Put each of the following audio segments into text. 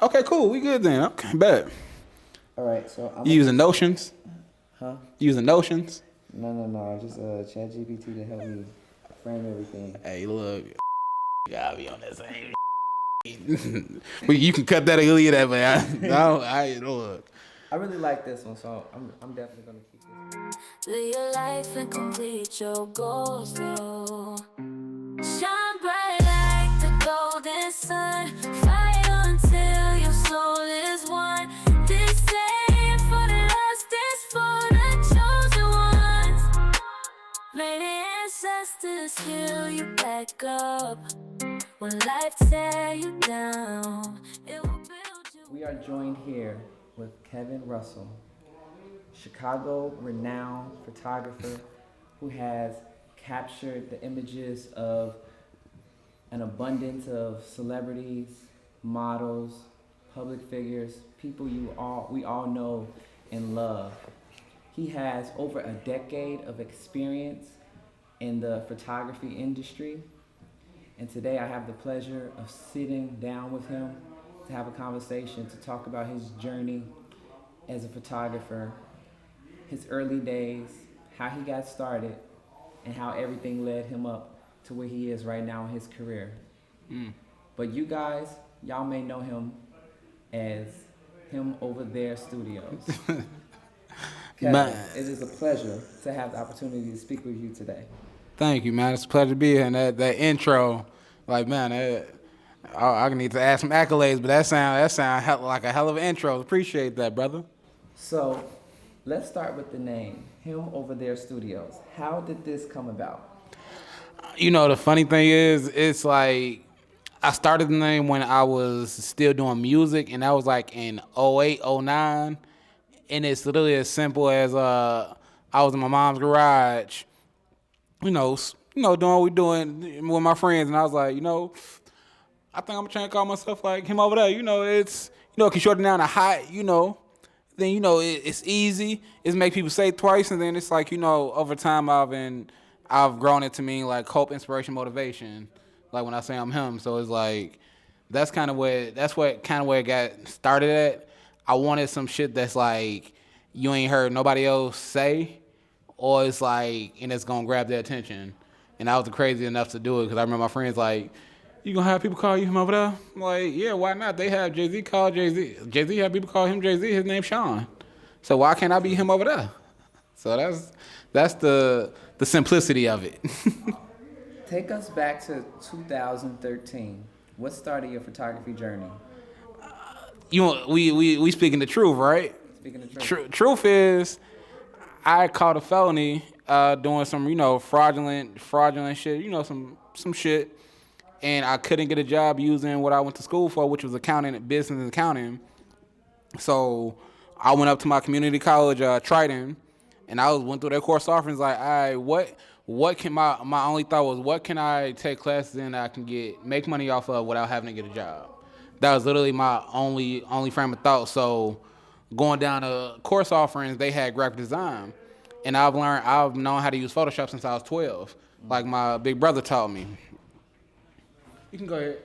Okay, cool. We good then. Okay, bet. All right, so I'm You using Notions? Huh? Using Notions? No. Just ChatGPT to help me frame everything. Hey, look. You gotta be on that same. You can cut that and leave that, man. I look. I really like this one, so I'm definitely gonna keep this. Live your life and complete your goals, though. Shine bright like the golden sun. Fight until your soul is one. This ain't for the lost, this for the chosen ones. May the ancestors heal you back up. When life tear you down, it will build you. We are joined here with Kevin Russell, Chicago renowned photographer who has captured the images of an abundance of celebrities, models, public figures, people we all know and love. He has over a decade of experience in the photography industry, and today I have the pleasure of sitting down with him to have a conversation to talk about his journey as a photographer, his early days, how he got started, and how everything led him up to where he is right now in his career. But you guys, y'all may know him as HimOverThereStudios. Kevin, it is a pleasure to have the opportunity to speak with you today. Thank you, man. It's a pleasure to be here. And that intro, like, man, I need to add some accolades, but that sound like a hell of an intro. Appreciate that, brother. So, let's start with the name, HimOverThereStudios. How did this come about? You know, the funny thing is, it's like I started the name when I was still doing music, and that was like in '08, '09. And it's literally as simple as I was in my mom's garage, doing what we doing with my friends, and I was like, I think I'm trying to call myself like him over there. It's can shorten down a hot, then it's easy. It's make people say it twice, and then it's like over time I've grown it to mean like hope, inspiration, motivation. Like when I say I'm him, so it's like that's what it got started at. I wanted some shit that's like you ain't heard nobody else say, or it's like and it's gonna grab their attention. And I was crazy enough to do it because I remember my friends like, you gonna have people call you him over there? I'm like, yeah, why not? They have Jay-Z call Jay-Z. Jay-Z have people call him Jay-Z. His name's Sean. So why can't I be him over there? So that's the simplicity of it. Take us back to 2013. What started your photography journey? We speaking the truth, right? Speaking the truth. Truth is, I caught a felony doing some fraudulent shit, some shit, and I couldn't get a job using what I went to school for, which was business and accounting. So I went up to my community college, Triton, and I went through their course offerings like, all right, what can my only thought was what can I take classes in that I can make money off of without having to get a job. That was literally my only frame of thought. So going down to course offerings, they had graphic design. And I've known how to use Photoshop since I was 12. Like my big brother taught me. You can go ahead.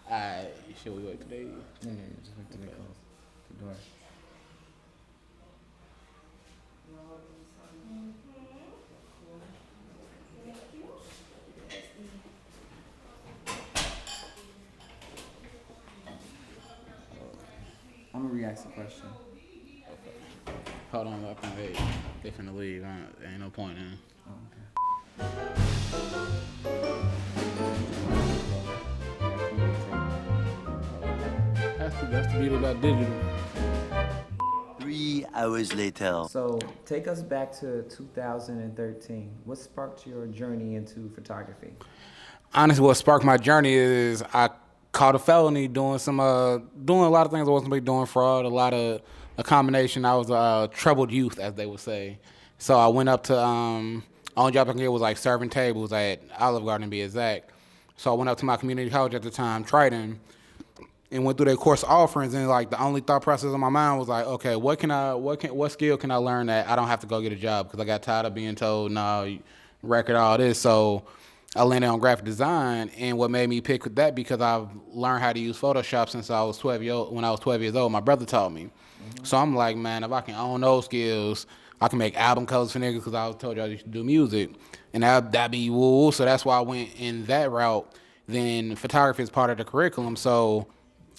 Alright, should we wait today? Yeah, just wait till they close the door. I'm gonna re-ask the question. Hold on, I think they finna leave. There ain't no point in. Oh, okay. That's the beauty about digital. 3 hours later. So take us back to 2013. What sparked your journey into photography? Honestly, what sparked my journey is I caught a felony doing a lot of things I wasn't really doing, fraud, a combination. I was a troubled youth, as they would say. So I went up to, only job I could get was like serving tables at Olive Garden to be exact. So I went up to my community college at the time, Triton, and went through their course offerings, and like the only thought process in my mind was like, okay, what skill can I learn that I don't have to go get a job? Because I got tired of being told, no, record all this. So I landed on graphic design, and what made me pick that because I've learned how to use Photoshop since I was 12 years old. When I was 12 years old, my brother taught me. So I'm like, man, if I can own those skills, I can make album covers for niggas because I was told you I used to do music, and that'd be woo. So that's why I went in that route. Then photography is part of the curriculum. So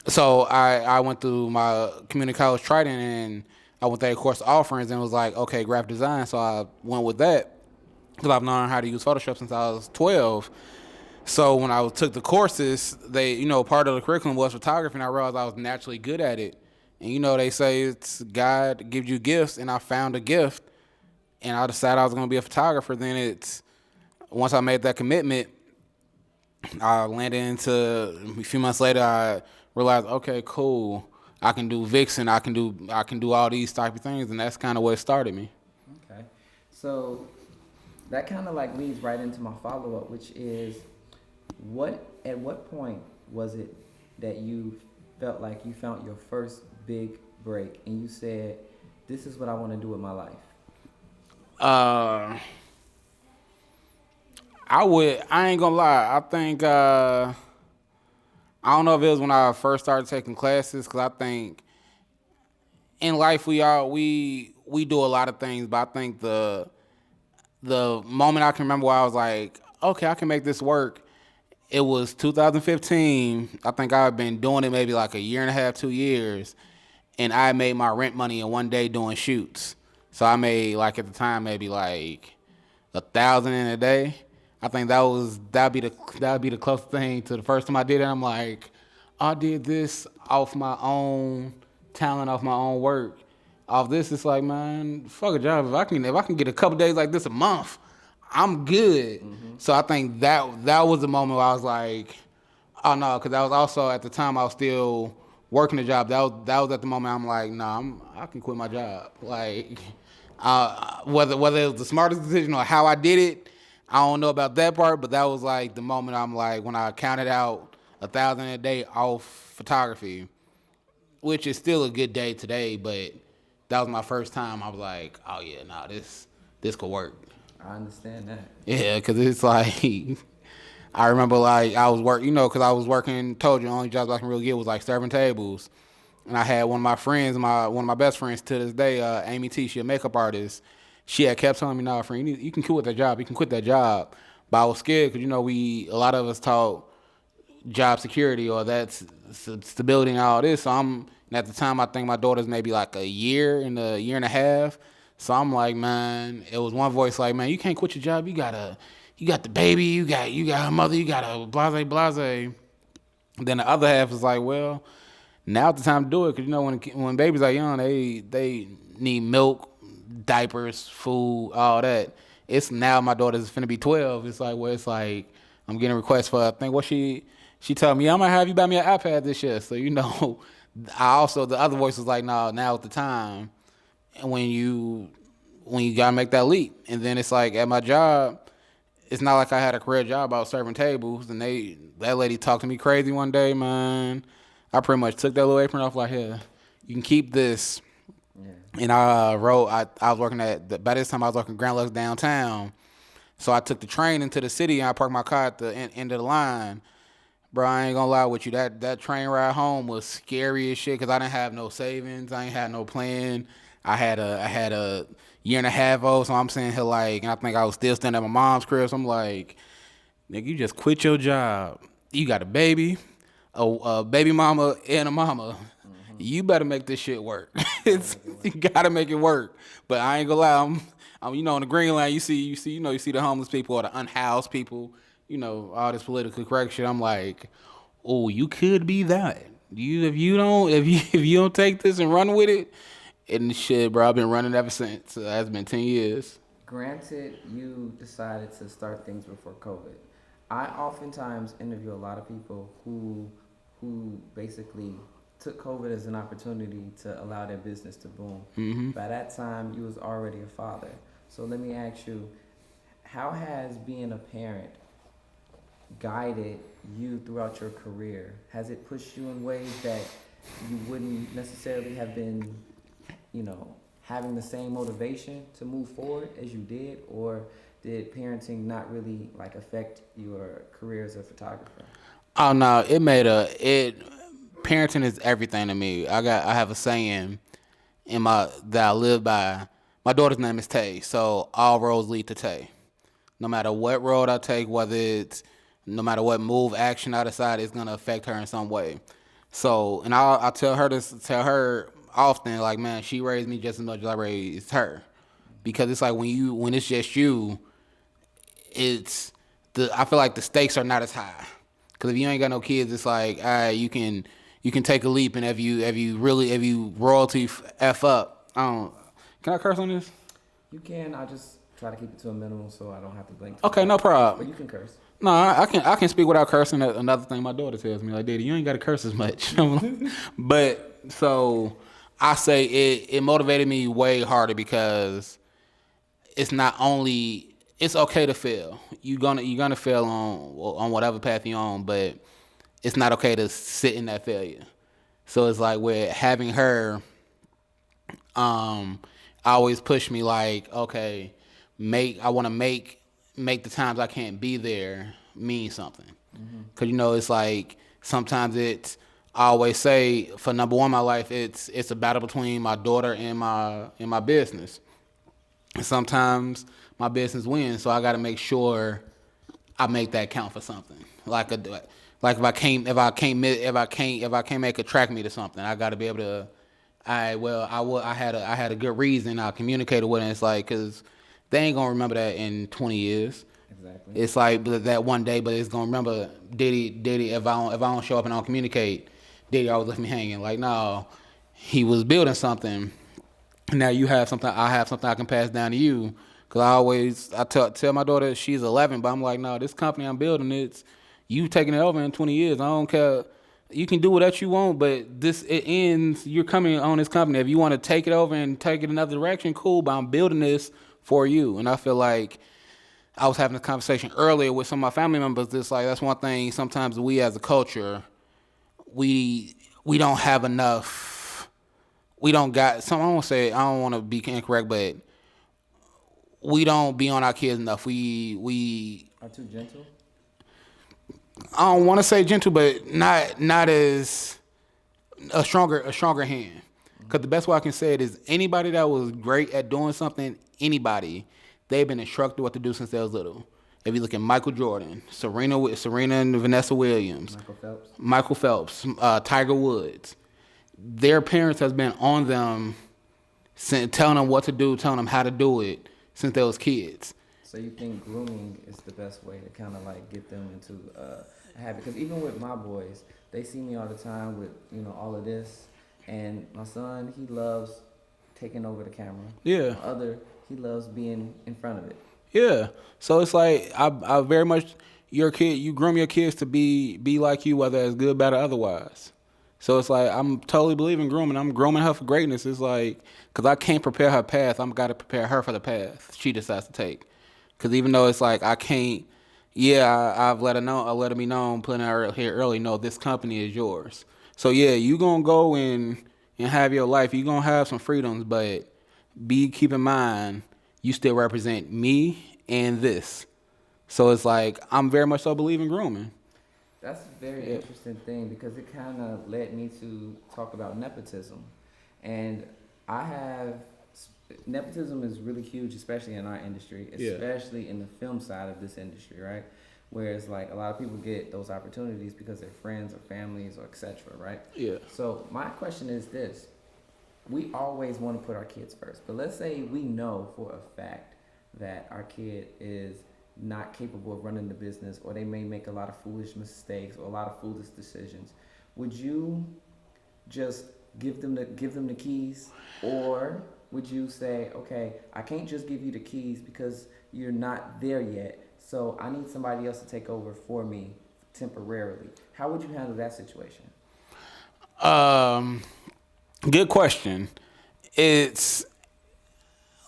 I went through my community college Triton, and I went through a course offerings and was like, okay, graphic design. So I went with that because I've known how to use Photoshop since I was 12. So when I took the courses, part of the curriculum was photography, and I realized I was naturally good at it. And they say it's God gives you gifts, and I found a gift, and I decided I was going to be a photographer. Then once I made that commitment, I landed into a few months later. I realized, okay, cool. I can do Vixen. I can do all these type of things, and that's kind of what started me. Okay, so that kind of like leads right into my follow up, which is, at what point was it that you felt like you found your first big break, and you said, "This is what I want to do with my life"? I ain't gonna lie. I think I don't know if it was when I first started taking classes, because I think in life we do a lot of things, but I think the moment I can remember where I was like, okay, I can make this work. It was 2015. I think I've been doing it maybe like a year and a half, 2 years, and I made my rent money in one day doing shoots. So I made, like, at the time, maybe like 1,000 in a day. I think that'd be the closest thing to the first time I did it. I'm like, I did this off my own talent, off my own work. Off this, it's like, man, fuck a job. If I can get a couple days like this a month, I'm good. So I think that was the moment where I was like, oh no, because that was also at the time I was still working the job. That was at the moment I'm like, nah, I can quit my job. Like, whether it was the smartest decision or how I did it, I don't know about that part. But that was like the moment I'm like, when I counted out 1,000 a day off photography, which is still a good day today, but that was my first time. I was like, oh yeah, nah, this could work. I understand that. Yeah, because it's like, I remember like I was because I was working, told you, the only jobs I can really get was like serving tables. And I had one of my friends, one of my best friends to this day, Amy T, she a makeup artist. She had kept telling me, nah, friend, you can quit that job. You can quit that job. But I was scared because, a lot of us taught job security or that's stability and all this. So and at the time, I think my daughter's maybe like a year and a half. So I'm like, man, it was one voice like, man, you can't quit your job. You got the baby, you got her mother, you got a blase. Then the other half is like, well, now's the time to do it, because when babies are young, they need milk, diapers, food, all that. It's now my daughter's finna be 12. It's like I'm getting requests for, I think what she told me, I'm gonna have you buy me an iPad this year. So the other voice was like, no, now's the time. And when you gotta make that leap. And then it's like at my job, it's not like I had a career job. I was serving tables, and that lady talked to me crazy one day, man. I pretty much took that little apron off, like, here, you can keep this. Yeah. And I was working by this time I was working Grand Lux downtown. So I took the train into the city, and I parked my car at the end of the line. Bro, I ain't gonna lie with you. That train ride home was scary as shit because I didn't have no savings. I ain't had no plan. I had a year and a half old, so I'm saying here like, and I think I was still staying at my mom's crib. So I'm like, nigga, you just quit your job. You got a baby, a baby mama, and a mama. Mm-hmm. You better make this shit work. You gotta make it work. But I ain't gonna lie, I'm on the Green Line. You see the homeless people or the unhoused people. All this political correct shit. I'm like, oh, you could be that. If you don't take this and run with it, and shit, bro, I've been running ever since. So that's been 10 years. Granted, you decided to start things before COVID. I oftentimes interview a lot of people who basically took COVID as an opportunity to allow their business to boom. Mm-hmm. By that time, you was already a father. So let me ask you, how has being a parent guided you throughout your career? Has it pushed you in ways that you wouldn't necessarily have been, having the same motivation to move forward as you did? Or did parenting not really like affect your career as a photographer? Oh no, it made a it. Parenting is everything to me. I have a saying in my that I live by. My daughter's name is Tay, so all roads lead to Tay. No matter what road I take, whether it's no matter what move, action I decide, it's gonna affect her in some way. So, and I tell her often, like, man, she raised me just as much as I raised her, because it's like when it's just you, it's I feel like the stakes are not as high. Because if you ain't got no kids, it's like, all right, you can take a leap, and if you royalty f up, I don't. Can I curse on this? You can. I just try to keep it to a minimum so I don't have to blink. Okay, no problem. But you can curse. No, I can speak without cursing. Another thing my daughter tells me, like, Daddy, you ain't got to curse as much. But so I say it motivated me way harder because it's not only it's okay to fail. You're gonna fail on whatever path you're on, but it's not okay to sit in that failure. So it's like with having her, always push me like, okay, I want to make the times I can't be there mean something. Cause it's like sometimes I always say for number one in my life it's a battle between my daughter and my business. And sometimes my business wins, so I got to make sure I make that count for something. Like if I can't make a track meet or something, I got to be able to. I had a good reason. I communicated with it. And it's like, cause they ain't gonna remember that in 20 years. Exactly. It's like that one day, but it's gonna remember Diddy. If I don't show up and I don't communicate, Diddy always left me hanging. Like, no, he was building something. Now you have something. I have something I can pass down to you. Cause I tell my daughter she's 11, but I'm like, no, this company I'm building, it's you taking it over in 20 years. I don't care. You can do whatever you want, but it ends. You're coming on this company. If you want to take it over and take it another direction, cool. But I'm building this for you, and I feel like I was having a conversation earlier with some of my family members. It's like that's one thing. Sometimes we as a culture, we don't have enough. We don't got some. I don't want to be incorrect, but we don't be on our kids enough. We are too gentle. I don't want to say gentle, but not as a stronger hand. Because the best way I can say it is anybody that was great at doing something, they've been instructed what to do since they was little. If you look at Michael Jordan, Serena and Vanessa Williams, Michael Phelps, Tiger Woods, their parents has been on them, telling them what to do, telling them how to do it since they was kids. So you think grooming is the best way to kind of like get them into a habit? Because even with my boys, they see me all the time with all of this, and my son, he loves taking over the camera. Yeah. My other, he loves being in front of it. Yeah. So it's like I very much you groom your kids to be like you, whether it's good, bad, or otherwise. So it's like I'm totally believing grooming. I'm grooming her for greatness. It's like because I can't prepare her path, I'm got to prepare her for the path she decides to take. Because even though it's like I can't, I've let her know, be known, putting her here early, no, this company is yours. So yeah, you gonna go and have your life. You gonna have some freedoms, but keep in mind, you still represent me and this. So it's like I'm very much so believing grooming. That's a very interesting thing because it kind of led me to talk about nepotism, and nepotism is really huge, especially in our industry, especially in the film side of this industry, right? Whereas like a lot of people get those opportunities because they're friends or families or etc., right? Yeah. So my question is this. We always want to put our kids first, but let's say we know for a fact that our kid is not capable of running the business, or they may make a lot of foolish mistakes or a lot of foolish decisions. Would you just give them the keys, or would you say, okay, I can't just give you the keys because you're not there yet, so I need somebody else to take over for me temporarily? How would you handle that situation? Good question. It's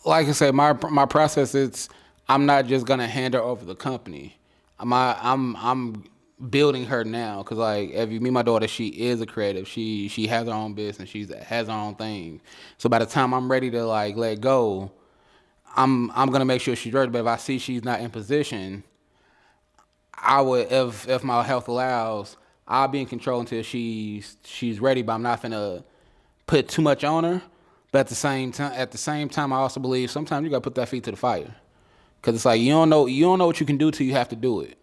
like I said, my process. I'm not just gonna hand her over the company. I'm building her now because like if you meet my daughter, she is a creative. She has her own business. She has her own thing. So by the time I'm ready to like let go, I'm gonna make sure she's ready. But if I see she's not in position, I would, if my health allows, I'll be in control until she's ready. But I'm not gonna put too much on her. But at the same time, I also believe sometimes you gotta put that feet to the fire, cause it's like you don't know what you can do till you have to do it.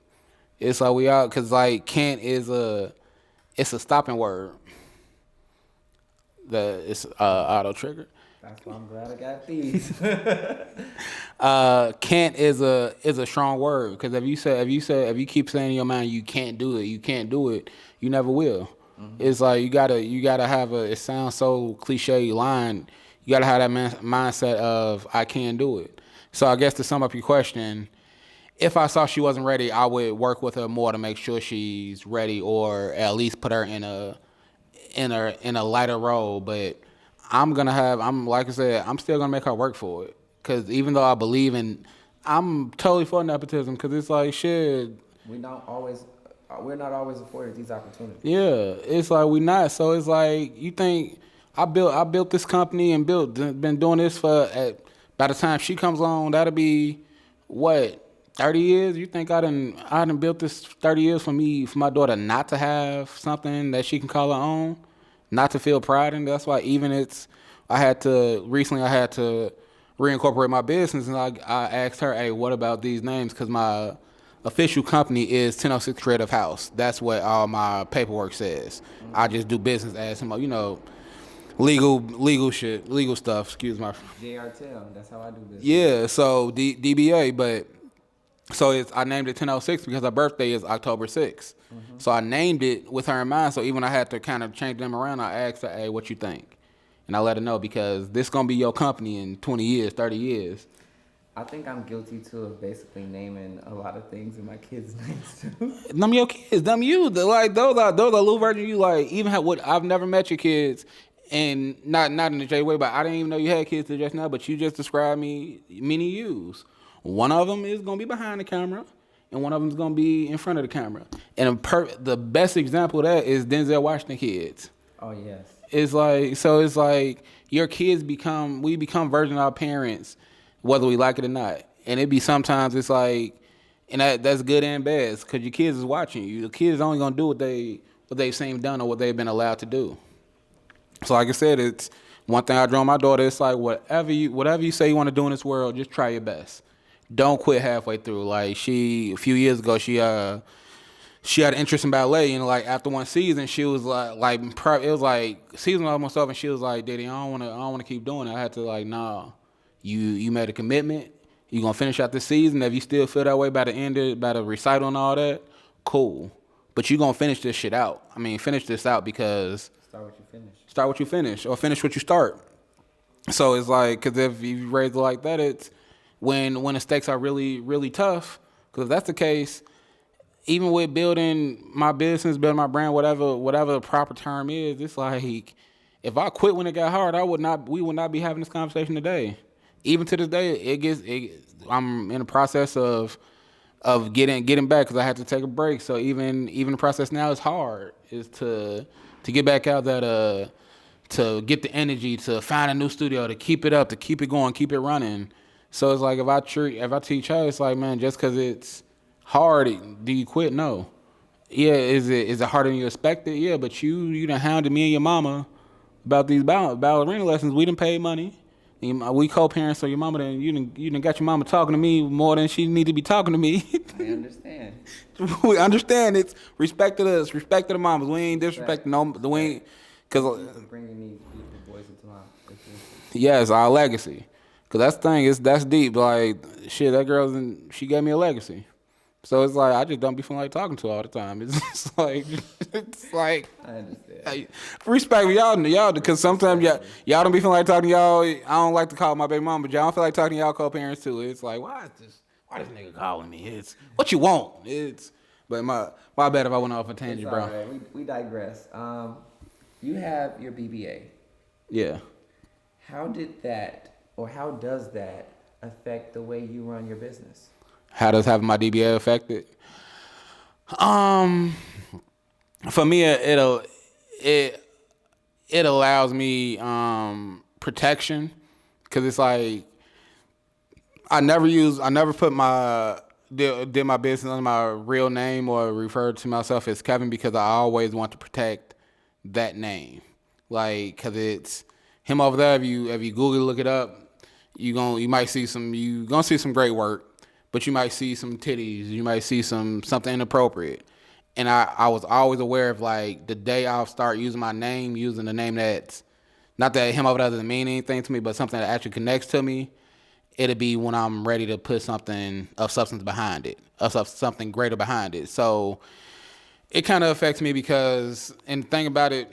It's like we all, cause like can't is it's a stopping word. It's auto trigger. That's why I'm glad I got these. Can't is a strong word, because if you keep saying in your mind you can't do it, you never will. It's like you gotta have a, it sounds so cliche line, you gotta have that mindset of I can do it. So I guess to sum up your question, if I saw she wasn't ready, I would work with her more to make sure she's ready, or at least put her in a lighter role. But I'm like I said, I'm still gonna make her work for it. Cause even though I believe in, I'm totally for nepotism. Cause it's like shit. We're not always afforded these opportunities. Yeah, it's like we not. So it's like you think I built this company and been doing this by the time she comes on, that'll be what, 30 years? You think I done built this 30 years for my daughter not to have something that she can call her own, not to feel pride in? That's why I had to reincorporate my business, and I asked her, hey, what about these names? Because my official company is 1006 Creative House. That's what all my paperwork says. I just do business as some, legal shit, legal stuff. Excuse my. JRTL, that's how I do business. Yeah, so DBA, but so I named it 1006 because her birthday is October 6th. So I named it with her in mind. So even I had to kind of change them around. I asked her, hey, what you think? And I let her know, because this gonna be your company in 20 years, 30 years. I think I'm guilty too of basically naming a lot of things in my kids' names too. Them your kids, them you. Like those are little version of you. Like even I've never met your kids, and not in the J way, but I didn't even know you had kids till just now. But you just described me many yous. One of them is gonna be behind the camera, and one of them is gonna be in front of the camera. And the best example of that is Denzel Washington kids. Oh yes. It's like your kids we become versions of our parents, whether we like it or not. And it be sometimes it's like, and that's good and bad, because your kids is watching you. The kids only gonna do what they've seen done or what they've been allowed to do. So like I said, it's one thing I draw my daughter. It's like whatever you say you want to do in this world, just try your best. Don't quit halfway through. Like a few years ago, she had an interest in ballet, and like after one season, she was it was like season was almost over, and she was like, Daddy, I don't want to keep doing it. I had to like, nah, you made a commitment. You gonna finish out this season. If you still feel that way by the recital and all that, cool. But you gonna finish this shit out. I mean, finish this out, because Start what you finish. Start what you finish, or finish what you start. So it's like, because if you raise it like that, it's when the stakes are really, really tough. Because if that's the case, even with building my business, building my brand, whatever the proper term is, it's like if I quit when it got hard, we would not be having this conversation today. Even to this day, I'm in the process of getting back, because I had to take a break. So even the process now is hard, is to get back out there, to get the energy, to find a new studio, to keep it up, to keep it going, keep it running. So it's like if I teach her, it's like, man, just because it's hard, do you quit? No. Yeah, is it harder than you expected? Yeah, but you done hounded me and your mama about these ballerina lessons. We done paid money. We co-parents, so your mama you done got your mama talking to me more than she need to be talking to me. I understand. We understand it's respect to the mamas. We ain't disrespecting we ain't, cause Bringing these beautiful boys into my existence. yes, our legacy. Cause that's the thing, that's deep. Like shit, that she gave me a legacy. So it's like I just don't be feeling like talking to her all the time. It's like I understand. Respect y'all, because sometimes y'all don't be feeling like talking to y'all. I don't like to call my baby mama, but y'all don't feel like talking to y'all co-parents too. It's like, why this nigga calling me? It's what you want. But my bad if I went off a tangent, bro. Right. We digress. You have your BBA. Yeah. How did that, or how does that affect the way you run your business? How does having my DBA affect it? For me, it allows me protection, because it's like I never put did my business under my real name or referred to myself as Kevin because I always want to protect that name. Like, cause it's him over there. If you Google look it up, you might see you gonna see some great work, but you might see some titties. You might see something inappropriate. And I was always aware of like the day I'll start using my name, using the name that's not that him over there doesn't mean anything to me, but something that actually connects to me. It'll be when I'm ready to put something of substance behind it, something greater behind it. So it kind of affects me because, and the thing about it,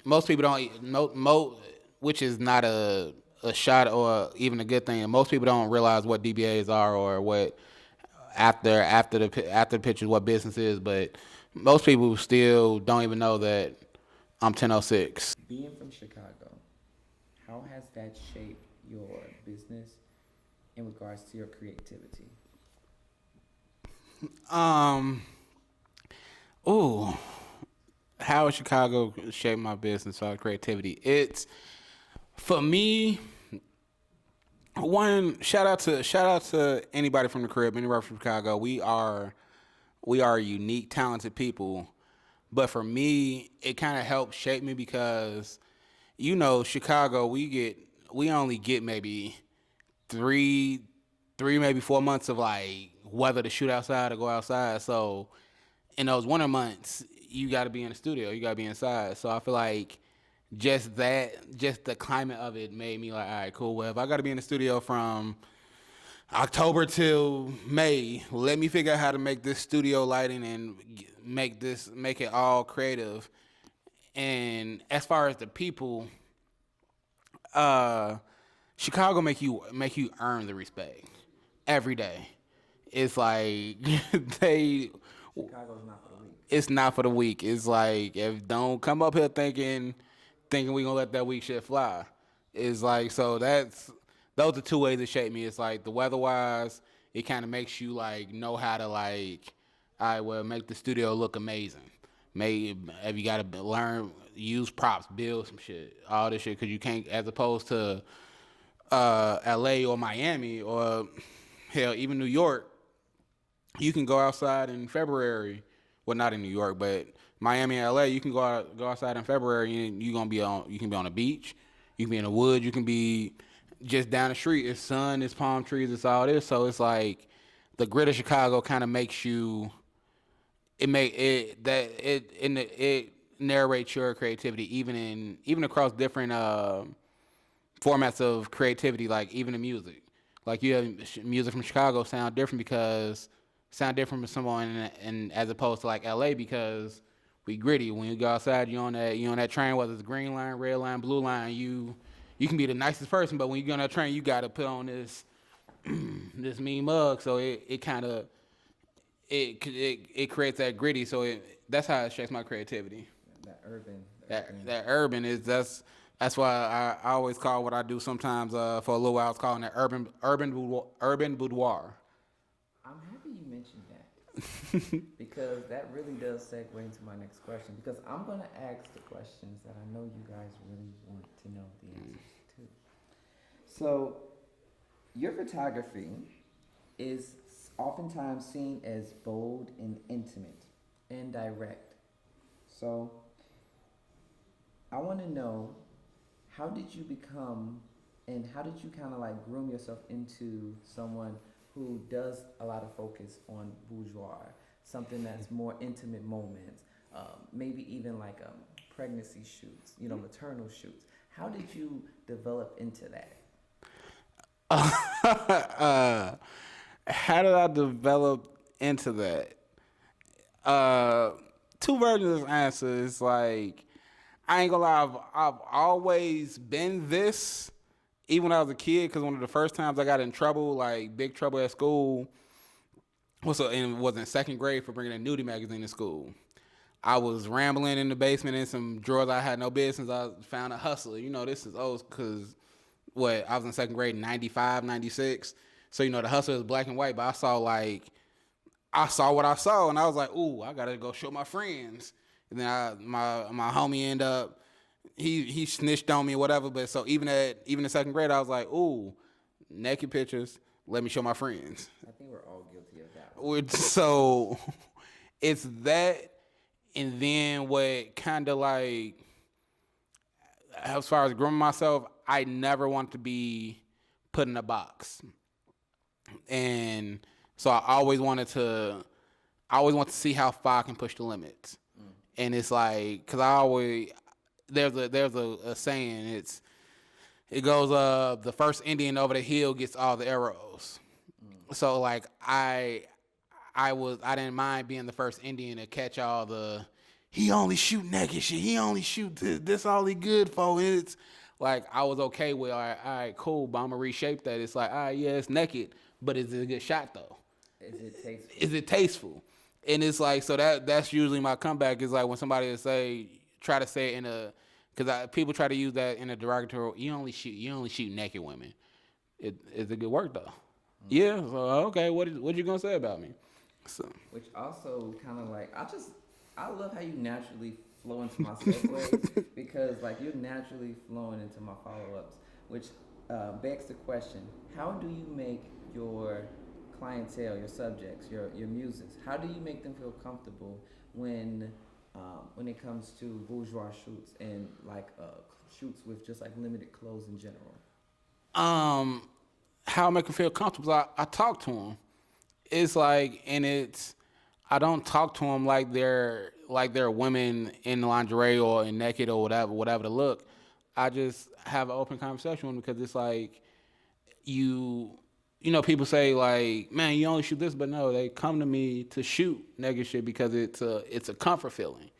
most people don't, which is not a shot or even a good thing. Most people don't realize what DBAs are or what after the pictures what business is, but most people still don't even know that I'm 1006. Being from Chicago, how has that shaped your business in regards to your creativity? Ooh, how has Chicago shaped my business or creativity? It's for me. One shout out to anybody from the crib, anybody from Chicago. We are unique, talented people. But for me, it kind of helped shape me because, Chicago, we only get maybe three, maybe 4 months of like weather to shoot outside or go outside. So in those winter months, you got to be in the studio, you got to be inside. So I feel like just the climate of it made me like, all right, cool. Well, if I got to be in the studio from October till May, let me figure out how to make this studio lighting and make it all creative. And as far as the people, Chicago make you earn the respect every day. It's like Chicago's not for the weak. it's not for the weak. It's like if don't come up here thinking we gonna let that weak shit fly. It's like so those are two ways it shaped me. It's like the weather wise, it kind of makes you like know how to like, all right, well make the studio look amazing. Maybe if you gotta learn use props, build some shit, all this shit, because you can't as opposed to LA or Miami or hell even New York. You can go outside in February. Well, not in New York, but Miami and LA, you can go outside in February and you can be on a beach, you can be in the woods, you can be just down the street. It's sun, it's palm trees, it's all this. So it's like the grit of Chicago kind of makes you it narrates your creativity even across different formats of creativity, like even the music. Like you have music from Chicago sound different from someone and as opposed to like LA because we gritty. When you go outside, you on that train, whether it's green line, red line, blue line, you can be the nicest person, but when you get on that train, you gotta put on this this mean mug. So it kind of it creates that gritty. So that's how it shapes my creativity. That urban is that's why I always call what I do sometimes for a little while I was calling it urban boudoir. I'm happy you mentioned that because that really does segue into my next question because I'm going to ask the questions that I know you guys really want to know the answers to. So, your photography is oftentimes seen as bold and intimate and direct. So, I want to know, how did you become and how did you kind of like groom yourself into someone who does a lot of focus on boudoir, something that's more intimate moments, maybe even like pregnancy shoots, maternal shoots. How did you develop into that? How did I develop into that? Two versions of this answer. It's like I ain't gonna lie. I've always been this, even when I was a kid. Because one of the first times I got in trouble, like big trouble at school, was in second grade for bringing a nudie magazine to school. I was rambling in the basement in some drawers I had no business. I found a hustler. This is old because I was in second grade in 95, 96. So, the hustler is black and white, but I saw what I saw and I was like, ooh, I gotta go show my friends. And then my homie ended up, he snitched on me or whatever. But so even in second grade, I was like, ooh, naked pictures, let me show my friends. I think we're all guilty of that one. So it's that, and then what kind of like, as far as grooming myself, I never want to be put in a box, and so I always want to see how far I can push the limits. And it's like, cause I always there's a saying, it goes the first Indian over the hill gets all the arrows. So like I didn't mind being the first Indian to catch all the, he only shoot naked shit. He only shoot this all he good for. And it's like, I was okay with, all right, cool, but I'm gonna reshape that. It's like, all right, yeah, it's naked, but is it a good shot though? Is it tasteful? Is it tasteful? And it's like, so that's usually my comeback, is like when somebody will try to say it in a, because people try to use that in a derogatory, you only shoot naked women. It's a good work though. Yeah, so okay, what you gonna say about me? So, Which also kind of like, I love how you naturally flow into my segues because like you're naturally flowing into my follow-ups, which begs the question, how do you make your clientele, your subjects, your muses, how do you make them feel comfortable when it comes to bourgeois shoots and like shoots with just like limited clothes in general? how I make them feel comfortable, I talk to them. It's like, and I don't talk to them like they're women in lingerie or in naked or whatever the look. I just have an open conversation with them, because it's like, people say like, man, you only shoot this, but no, they come to me to shoot naked shit because it's a comfort feeling.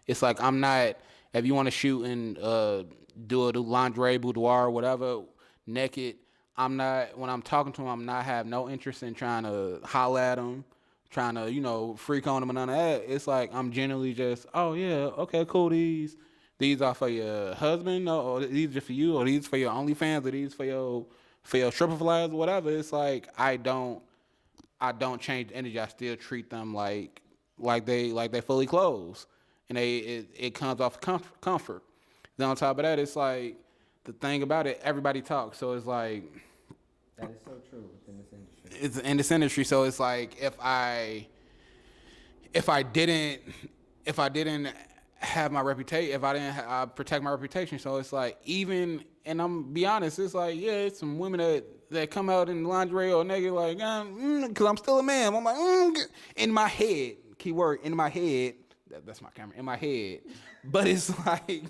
It's like, I'm not, if you want to shoot and do lingerie, boudoir, whatever, naked, I'm not, when I'm talking to them, I'm not have no interest in trying to holler at them, trying to, freak on them and none of that. It's like, I'm generally just, oh yeah, okay, cool, these are for your husband, or these are for you, or these for your OnlyFans, or these for your stripper flyers, or whatever. It's like, I don't change the energy. I still treat them like they fully clothed, and it comes off comfort. Then on top of that, it's like, the thing about it, everybody talks, so it's like, That is so true within this industry. it's in this industry. So it's like, if I didn't have my reputation, if I didn't protect my reputation, so it's like, even, and I'm be honest, it's like, yeah, it's some women that come out in lingerie or naked, like, because I'm still a man. I'm like, in my head, keyword, in my head, that's my camera, in my head. But it's like,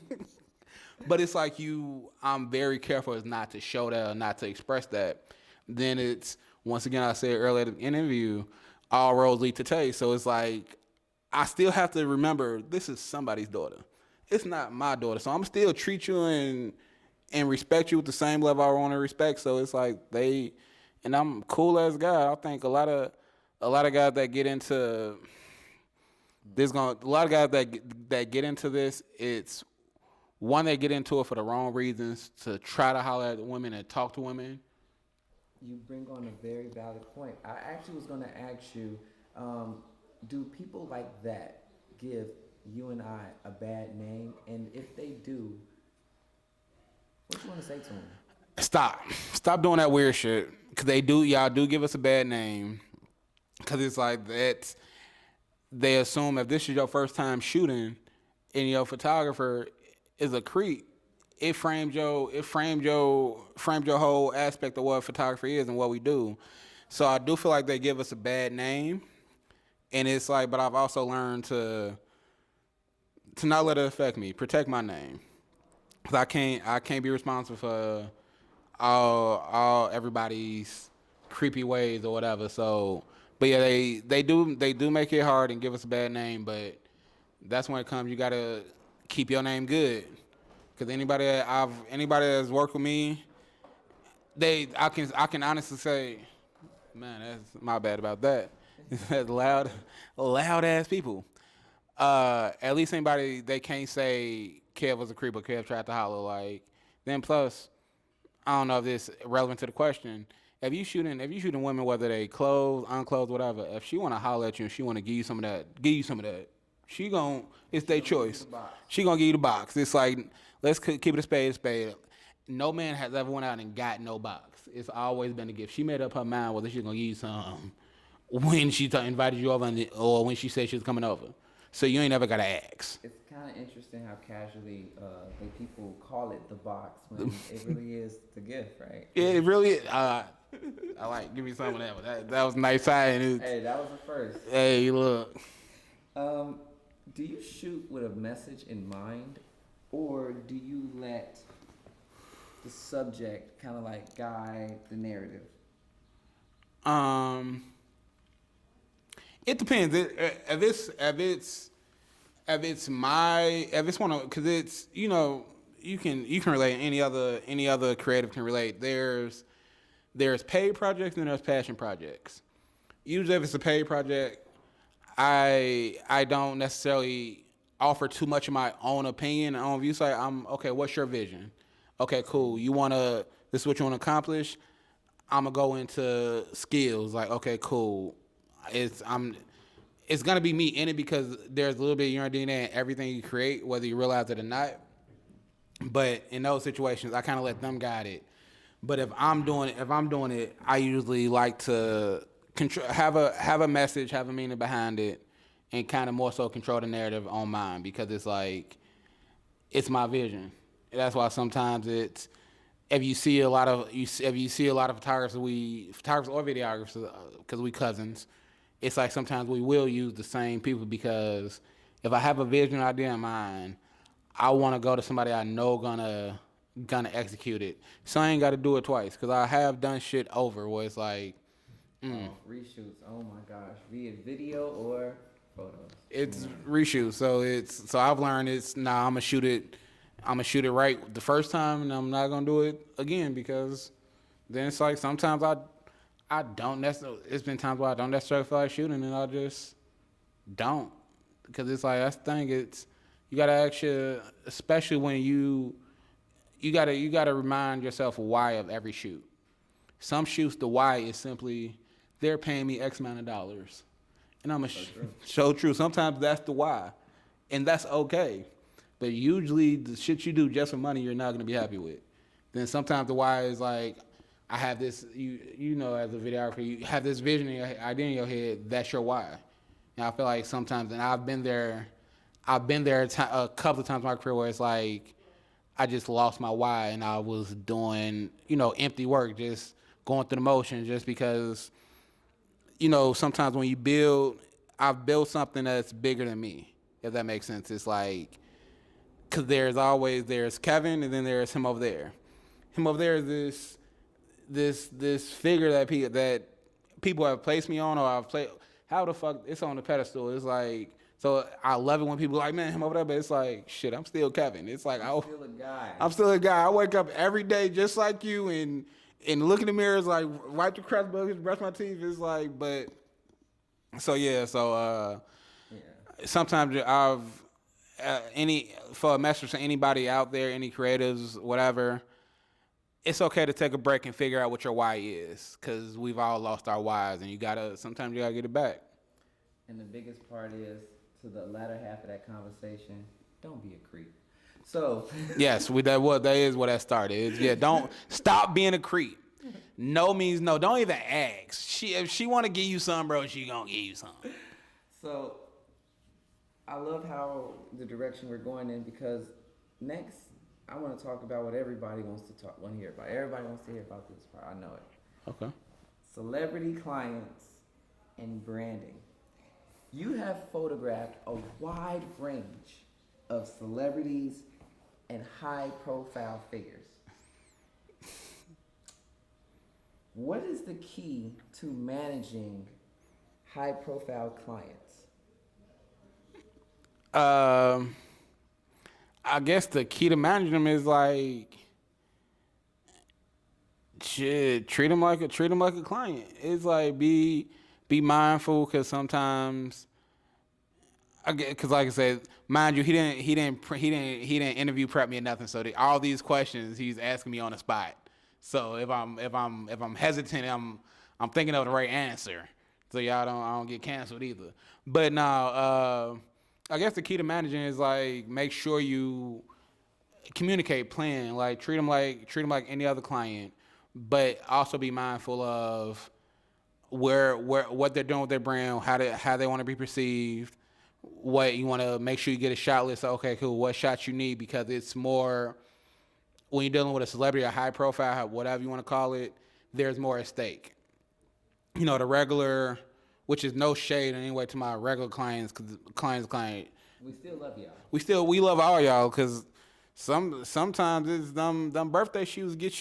I'm very careful as not to show that or not to express that. Then it's, once again, I said earlier in the interview, all roads lead to taste. So it's like, I still have to remember, this is somebody's daughter. It's not my daughter. So I'm still treat you and respect you with the same level I want to respect. So it's like, and I'm cool as a guy. I think a lot of guys that get into this, that get into this, it's one, they get into it for the wrong reasons, to try to holler at women and talk to women. You bring on a very valid point. I actually was going to ask you, do people like that give you and I a bad name? And if they do, what you want to say to them? Stop doing that weird shit, because y'all do give us a bad name, because it's like that. They assume if this is your first time shooting and your photographer is a creep, it framed your whole aspect of what photography is and what we do. So I do feel like they give us a bad name, and it's like, but I've also learned to not let it affect me, protect my name, because I can't be responsible for all everybody's creepy ways or whatever. So, but yeah, they do make it hard and give us a bad name, but that's when it comes, you gotta keep your name good. Because anybody that's worked with me, I can honestly say, man, that's my bad about that. That's loud ass people. At least anybody, they can't say Kev was a creep or Kev tried to holler. Like, then plus, I don't know if this is relevant to the question. If you shooting women, whether they clothed, unclothed, whatever, if she want to holler at you and she want to give you some of that. It's their choice. She gonna give you the box. It's like, let's keep it a spade. no man has ever went out and got no box. It's always been a gift. She made up her mind whether she's gonna give you some when she invited you over or when she said she was coming over. So you ain't never gotta ask. It's kind of interesting how casually people call it the box when it really is the gift, right? Yeah, it really is. I like, give me some of that one. That was a nice side. Hey, that was the first. Hey, look. Do you shoot with a message in mind, or do you let the subject kind of like guide the narrative? It depends. If it's one of, because it's, you can relate. Any other creative can relate. There's paid projects and there's passion projects. Usually, if it's a paid project, I don't necessarily offer too much of my own opinion, own view. So I'm okay. What's your vision? Okay, cool. This is what you want to accomplish. I'm gonna go into skills. Like, okay, cool. It's gonna be me in it because there's a little bit of your DNA in everything you create, whether you realize it or not. But in those situations, I kind of let them guide it. But if I'm doing it, I usually like to have a message, have a meaning behind it, and kind of more so control the narrative on mine because it's like it's my vision. That's why sometimes it's if you see a lot of photographers or videographers because we cousins, it's like sometimes we will use the same people because if I have a vision idea in mind, I want to go to somebody I know gonna execute it. So I ain't got to do it twice because I have done shit over where it's like reshoots. Oh my gosh, be it video or photos. It's reshoots. So I've learned I'm gonna shoot it right the first time, and I'm not gonna do it again because then it's like sometimes I don't necessarily. It's been times where I don't necessarily feel like shooting, and I just don't because it's like that's the thing. You gotta actually, especially when you gotta remind yourself why of every shoot. Some shoots, the why is simply they're paying me X amount of dollars, and I'm show true. Sometimes that's the why, and that's okay. But usually the shit you do just for money, you're not gonna be happy with. Then sometimes the why is like, I have this, as a videographer, you have this vision, idea in your head. That's your why. And I feel like sometimes, and I've been there a couple of times in my career where it's like I just lost my why and I was doing, empty work, just going through the motions, just because, sometimes when I've built something that's bigger than me, if that makes sense. It's like, because there's Kevin and then there's him over there. Him over there is this figure that people have placed me on, or I've played. How the fuck it's on the pedestal? It's like, so I love it when people are like, man, him over there, but it's like, shit, I'm still Kevin. It's like I'm still a guy. I'm still a guy. I wake up every day just like you, and look in the mirror. It's like wipe the crust buckets, brush my teeth. It's like, but so yeah, sometimes I've. For a message to anybody out there, any creatives, whatever, it's okay to take a break and figure out what your why is, because we've all lost our whys, and sometimes you gotta get it back. And the biggest part is, to the latter half of that conversation, don't be a creep. So yes, that is what that started. Don't stop being a creep. No means no. Don't even ask. If she want to give you something, bro, she gonna give you something. So I love how the direction we're going in, because next I want to talk about what everybody want to hear about. Everybody wants to hear about this part. I know it. Okay. Celebrity clients and branding. You have photographed a wide range of celebrities and high-profile figures. What is the key to managing high-profile clients? I guess the key to managing them is like, shit, treat them like a client. It's like be mindful, because sometimes, because like I said, mind you, he didn't interview prep me or nothing. So all these questions he's asking me on the spot. So if I'm hesitant, I'm thinking of the right answer. So I don't get canceled either. But now, I guess the key to managing is like, make sure you communicate, plan, like treat them like any other client, but also be mindful of where what they're doing with their brand, how they want to be perceived. What you want to make sure you get a shot list. Okay, cool. What shots you need, because it's more when you're dealing with a celebrity, a high profile, whatever you want to call it. There's more at stake. The regular, which is no shade in any way to my regular clients, because client. We still love y'all. We love all y'all, because sometimes it's them birthday shoes get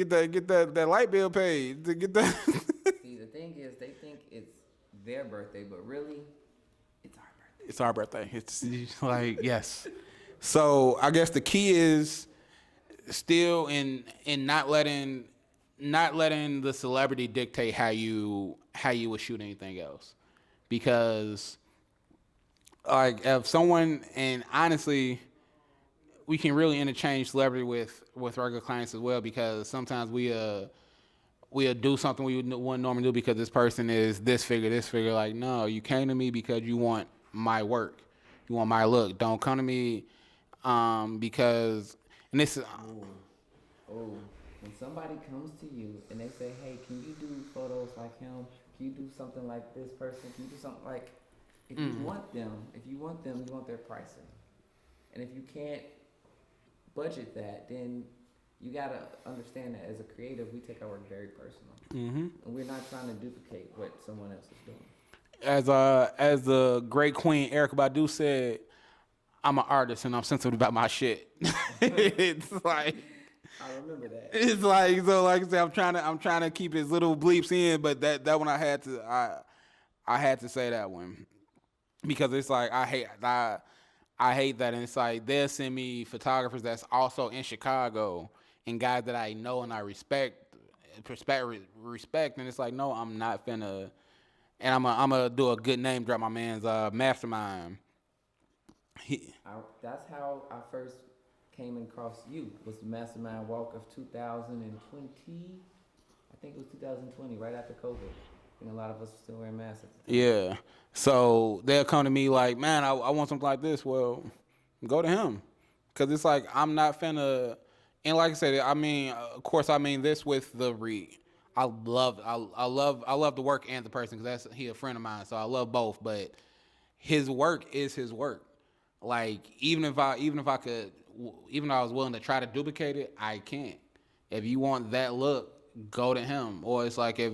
that light bill paid to get that. See, the thing is, they think it's their birthday, but really, it's our birthday. It's our birthday. It's like, yes. So I guess the key is still in not letting the celebrity dictate how you would shoot anything else, because like if someone, and honestly, we can really interchange celebrity with regular clients as well, because sometimes we'll do something we wouldn't normally do because this person is this figure. Like, no, you came to me because you want my work, you want my look. Don't come to me because, and this is. When somebody comes to you and they say, hey, can you do photos like him? Can you do something like this person? Can you do something like, if you want them, you want their pricing. And if you can't budget that, then you gotta understand that as a creative, we take our work very personal. And we're not trying to duplicate what someone else is doing. As the great Queen Erykah Badu said, I'm an artist and I'm sensitive about my shit. It's like, I remember that. it's like, so like I said, I'm trying to keep his little bleeps in, but that one I had to say that one, because it's like I hate that, and it's like they'll send me photographers that's also in Chicago and guys that I know and I respect, and it's like, no, I'm not finna, and I'm gonna do a good name drop. My man's Mastermind. That's how I first came across you, was the Mastermind Walk of 2020. I think it was 2020, right after COVID. And a lot of us were still wearing masks. Yeah. So they'll come to me like, man, I want something like this. Well, go to him. Because it's like, I'm not finna, and like I said, I mean, of course, I mean this with the read. I love the work and the person, because he a friend of mine, so I love both. But his work is his work. Like, even if I was willing to try to duplicate it, I can't. If you want that look, go to him. Or it's like, if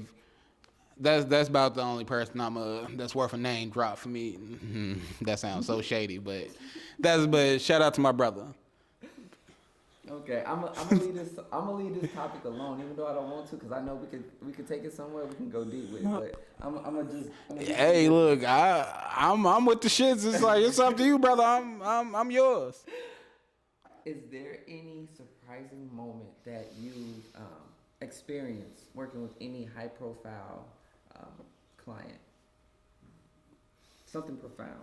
that's about the only person that's worth a name drop for me. That sounds so shady, but shout out to my brother. Okay, I'm gonna leave this topic alone, even though I don't want to, because I know we could take it somewhere. We can go deep with it, but I'm gonna Hey, look, I'm with the shits. It's like, it's up to you, brother. I'm yours. Is there any surprising moment that you experienced working with any high profile client? Something profound.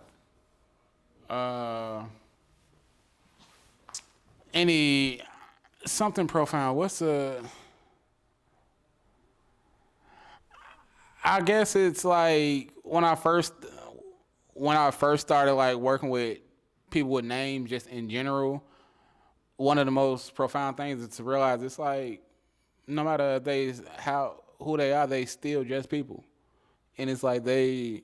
Something profound. I guess it's like when I first started like working with people with names just in general, one of the most profound things is to realize it's like, no matter who they are, they still just people. And it's like they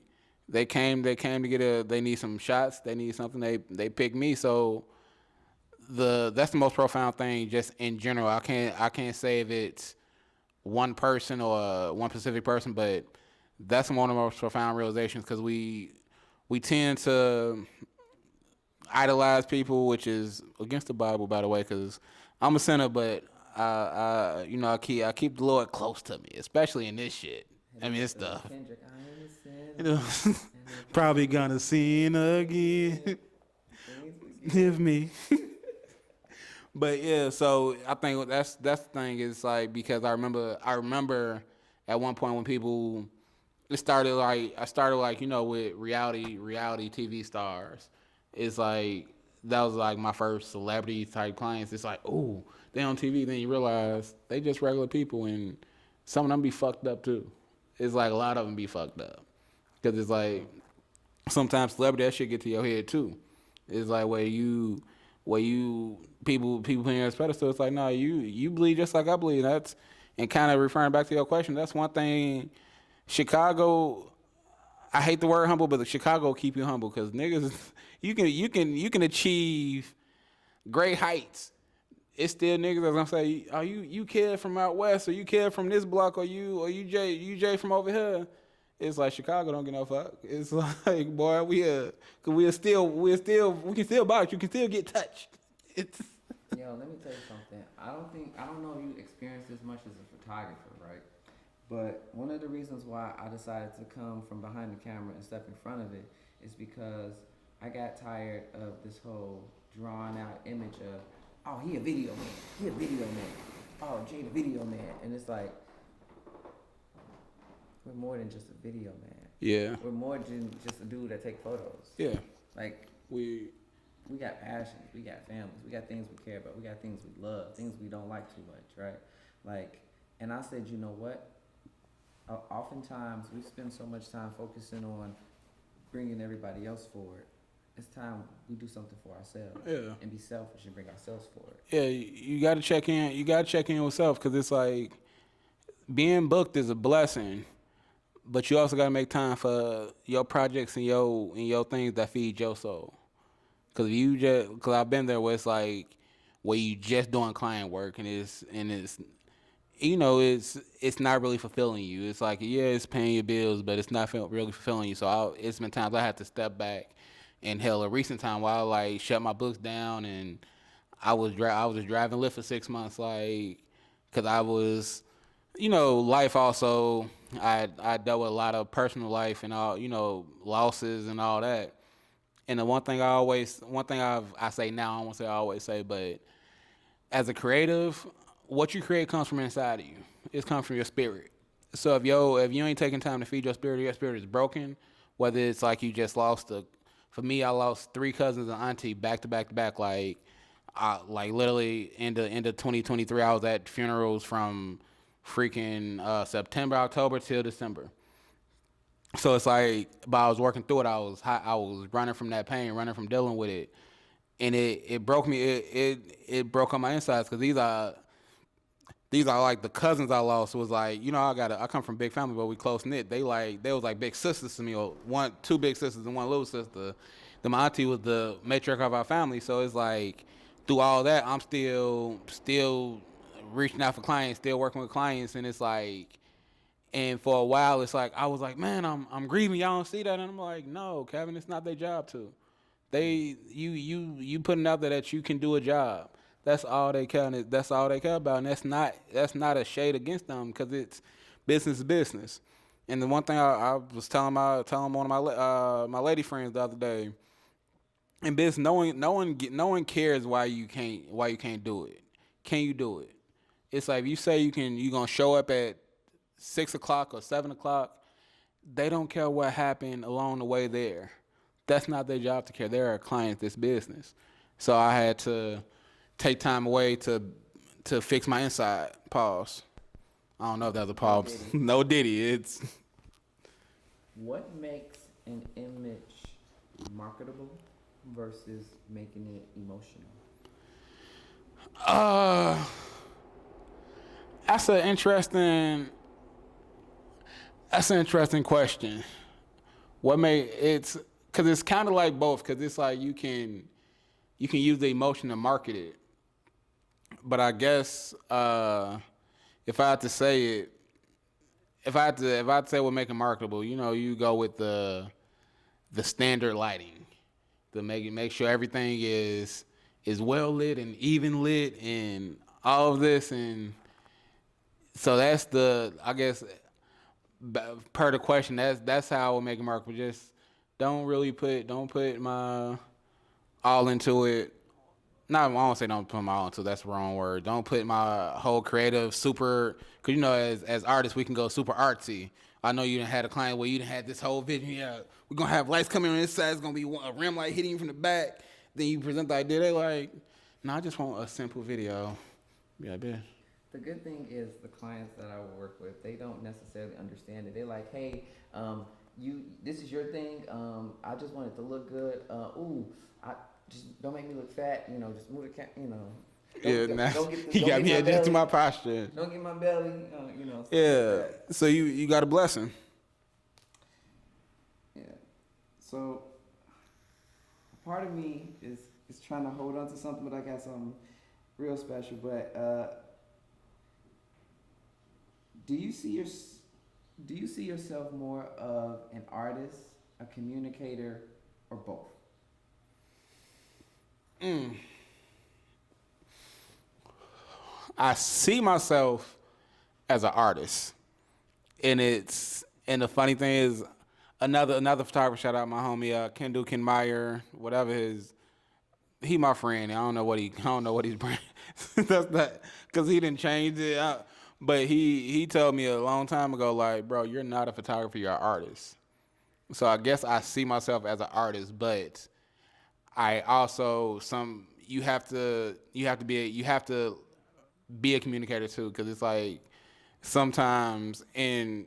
came to get they need some shots, they need something, they pick me. So that's the most profound thing just in general. I can't say if it's one person or one specific person, but that's one of the most profound realizations, because we tend to idolize people, which is against the Bible, by the way, because I'm a sinner, but I keep the Lord close to me, especially in this shit. I mean, this stuff. Kendrick, I am a sinner. Probably gonna sin again. Give me. But yeah, so I think that's the thing, is like, because I remember at one point when people, I started like with reality TV stars. It's like, that was like my first celebrity type clients. It's like, oh, they on TV. Then you realize they just regular people, and some of them be fucked up too. It's like a lot of them be fucked up, because it's like sometimes celebrity, that shit get to your head too. It's like where you where people putting you as pedestal. It's like, no, you bleed just like I bleed. That's and kind of referring back to your question. That's one thing. Chicago. I hate the word humble, but Chicago keep you humble because niggas, you can achieve great heights. It's still niggas that's gonna say, "Oh, you kid from out west, or you kid from this block, or you Jay from over here." It's like Chicago don't get no fuck. It's like, boy, we can still box. You can still get touched. It's Yo, let me tell you something. I don't know if you experience this much as a photographer, right? But one of the reasons why I decided to come from behind the camera and step in front of it is because I got tired of this whole drawn out image of, oh, he a video man. He a video man. Oh, Jay the video man. And it's like, we're more than just a video man. yeah, We're more than just a dude that take photos. yeah. Like, We we got passions, we got families, we got things we care about, we got things we love, things we don't like too much, right? Like, and I said, you know what? Oftentimes we spend so much time focusing on bringing everybody else forward. It's time we do something for ourselves, Yeah. and be selfish and bring ourselves forward. yeah, you got to check in. You got to check in yourself because it's like being booked is a blessing, but you also got to make time for your projects and your things that feed your soul. Cause I've been there where it's like where you just doing client work and it's it's not really fulfilling you. It's like, yeah, it's paying your bills, but it's not really fulfilling you. So it's been times I had to step back. And hell, a recent time while I like shut my books down and I was driving Lyft for 6 months, like, cause I was, life also. I dealt with a lot of personal life and all, losses and all that. And the one thing I say now, I won't say I always say, but as a creative, what you create comes from inside of you. It comes from your spirit. So if you ain't taking time to feed your spirit is broken. Whether it's like you just lost for me, I lost 3 cousins and auntie back to back to back. Like literally into 2023, I was at funerals from freaking September, October till December. So it's like, but I was working through it. I was running from that pain, running from dealing with it, and it broke me. It broke on my insides because these are like the cousins I lost. Was like, I come from a big family, but we close knit. They was like big sisters to me, or two big sisters and one little sister. Then my auntie was the matriarch of our family. So it's like through all that, I'm still reaching out for clients, still working with clients, and it's like. And for a while, it's like I was like, man, I'm grieving. Y'all don't see that, and I'm like, no, Kevin, it's not their job to. You putting out there that you can do a job. That's all they care. That's all they care about, and that's not a shade against them because it's business is business. And the one thing I was telling one of my lady friends the other day, in business, no one cares why you can't do it. Can you do it? It's like if you say you gonna show up at 6 o'clock or 7 o'clock. They don't care what happened along the way there. That's not their job to care. They're a client. This business. So I had to take time away to fix my inside. Pause. I don't know if that was a pause. No diddy. It's What makes an image marketable versus making it emotional? That's an interesting. That's an interesting question. What made it's because it's kind of like both because it's like you can use the emotion to market it, but I guess if I had to say it, if I had to say what make it marketable, you go with the standard lighting, to make sure everything is well lit and even lit and all of this and so that's I guess per the question, that's how I would make it marketable. Just don't put my all into it. Not I won't say don't put my all into it, that's the wrong word. Don't put my whole creative super because as artists we can go super artsy. I know you done had a client where you done had this whole vision. Yeah, we're gonna have lights coming on this side. It's gonna be a rim light hitting you from the back. Then you present the idea. They like, no, I just want a simple video. Yeah, bitch. The good thing is the clients that I work with, they don't necessarily understand it. They're like, hey, this is your thing. I just want it to look good. just don't make me look fat. You know, just move the you know. Yeah, Don't, nah, don't get the, he don't got get me my adjusting belly. my posture. Don't get my belly. You know. Stuff Yeah. like that. So you got a blessing. Yeah. So part of me is trying to hold on to something, but I got something real special. But do you see yourself more of an artist, a communicator, or both? I see myself as an artist, and the funny thing is, another photographer, shout out my homie Kendall Ken Meyer, whatever he my friend. I don't know what he's brand. That's not because he didn't change it. But he told me a long time ago, like, bro, you're not a photographer, you're an artist. So I guess I see myself as an artist, but I also you have to be a communicator too, because it's like sometimes we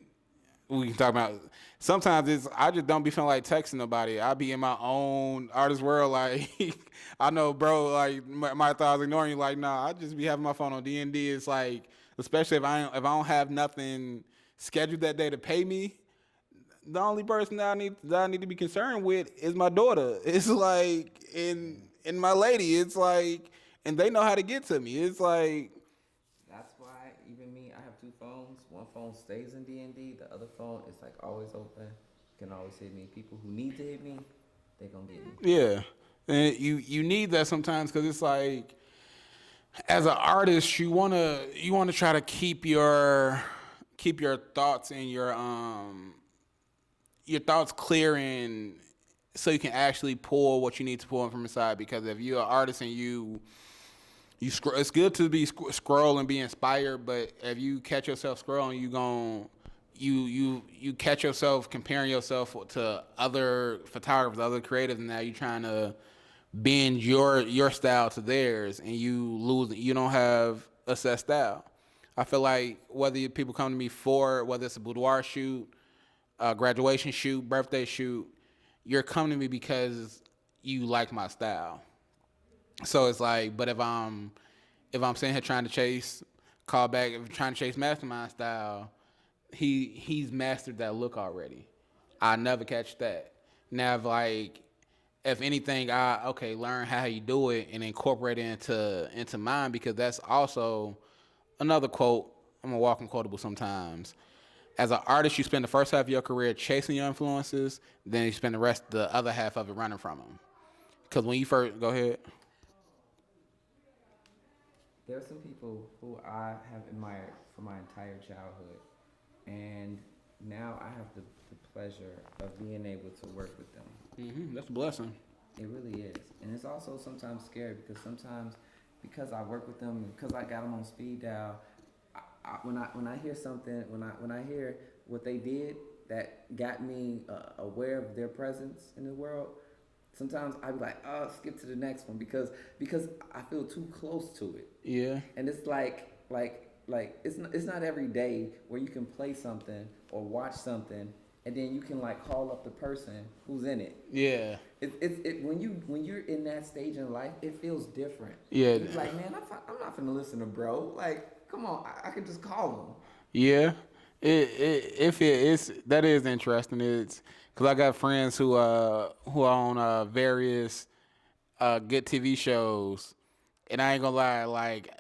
can talk about sometimes I just don't be feeling like texting nobody. I be in my own artist world. Like I know, bro. Like my thought I was ignoring you. Like nah, I just be having my phone on D&D. It's like especially if I don't have nothing scheduled that day to pay me. The only person that I need to be concerned with is my daughter. It's like in my lady. It's like and they know how to get to me. It's like That's why even me, I have two phones. One phone stays in D&D. The other phone is like always open. You can always hit me. People who need to hit me, they gonna get me. yeah, and you need that sometimes because it's like as an artist you wanna try to keep your thoughts and your thoughts clear and so you can actually pull what you need to pull from inside. Because if you're an artist and it's good to be scroll and be inspired, but if you catch yourself scrolling, you catch yourself comparing yourself to other photographers, other creatives, and now you're trying to bend your style to theirs, and you don't have a set style. I feel like whether people come to me for whether it's a boudoir shoot, a graduation shoot, birthday shoot, you're coming to me because you like my style. So it's like, but if I'm sitting here trying to chase callback, if I'm trying to chase mastermind style, he's mastered that look already. I never catch that. Now, if anything, I learn how you do it and incorporate it into mine, because that's also another quote. I'm a walking quotable sometimes. As an artist, you spend the first half of your career chasing your influences, then you spend the other half of it running from them. Because when you first go ahead. There are some people who I have admired for my entire childhood, and now I have the pleasure of being able to work with them. That's a blessing. It really is, and it's also sometimes scary because because I work with them, because I got them on speed dial. When I hear something, when I hear what they did that got me aware of their presence in the world, sometimes I be like, oh, skip to the next one because I feel too close to it. Yeah. And it's like it's not every day where you can play something or watch something and then you can like call up the person who's in it. Yeah. When you're in that stage in life, it feels different. Yeah. It's like, man, I'm not gonna listen to bro. Like, come on, I could just call him. Yeah. It's that is interesting. It's because I got friends who are on various good TV shows, and I ain't gonna lie, like,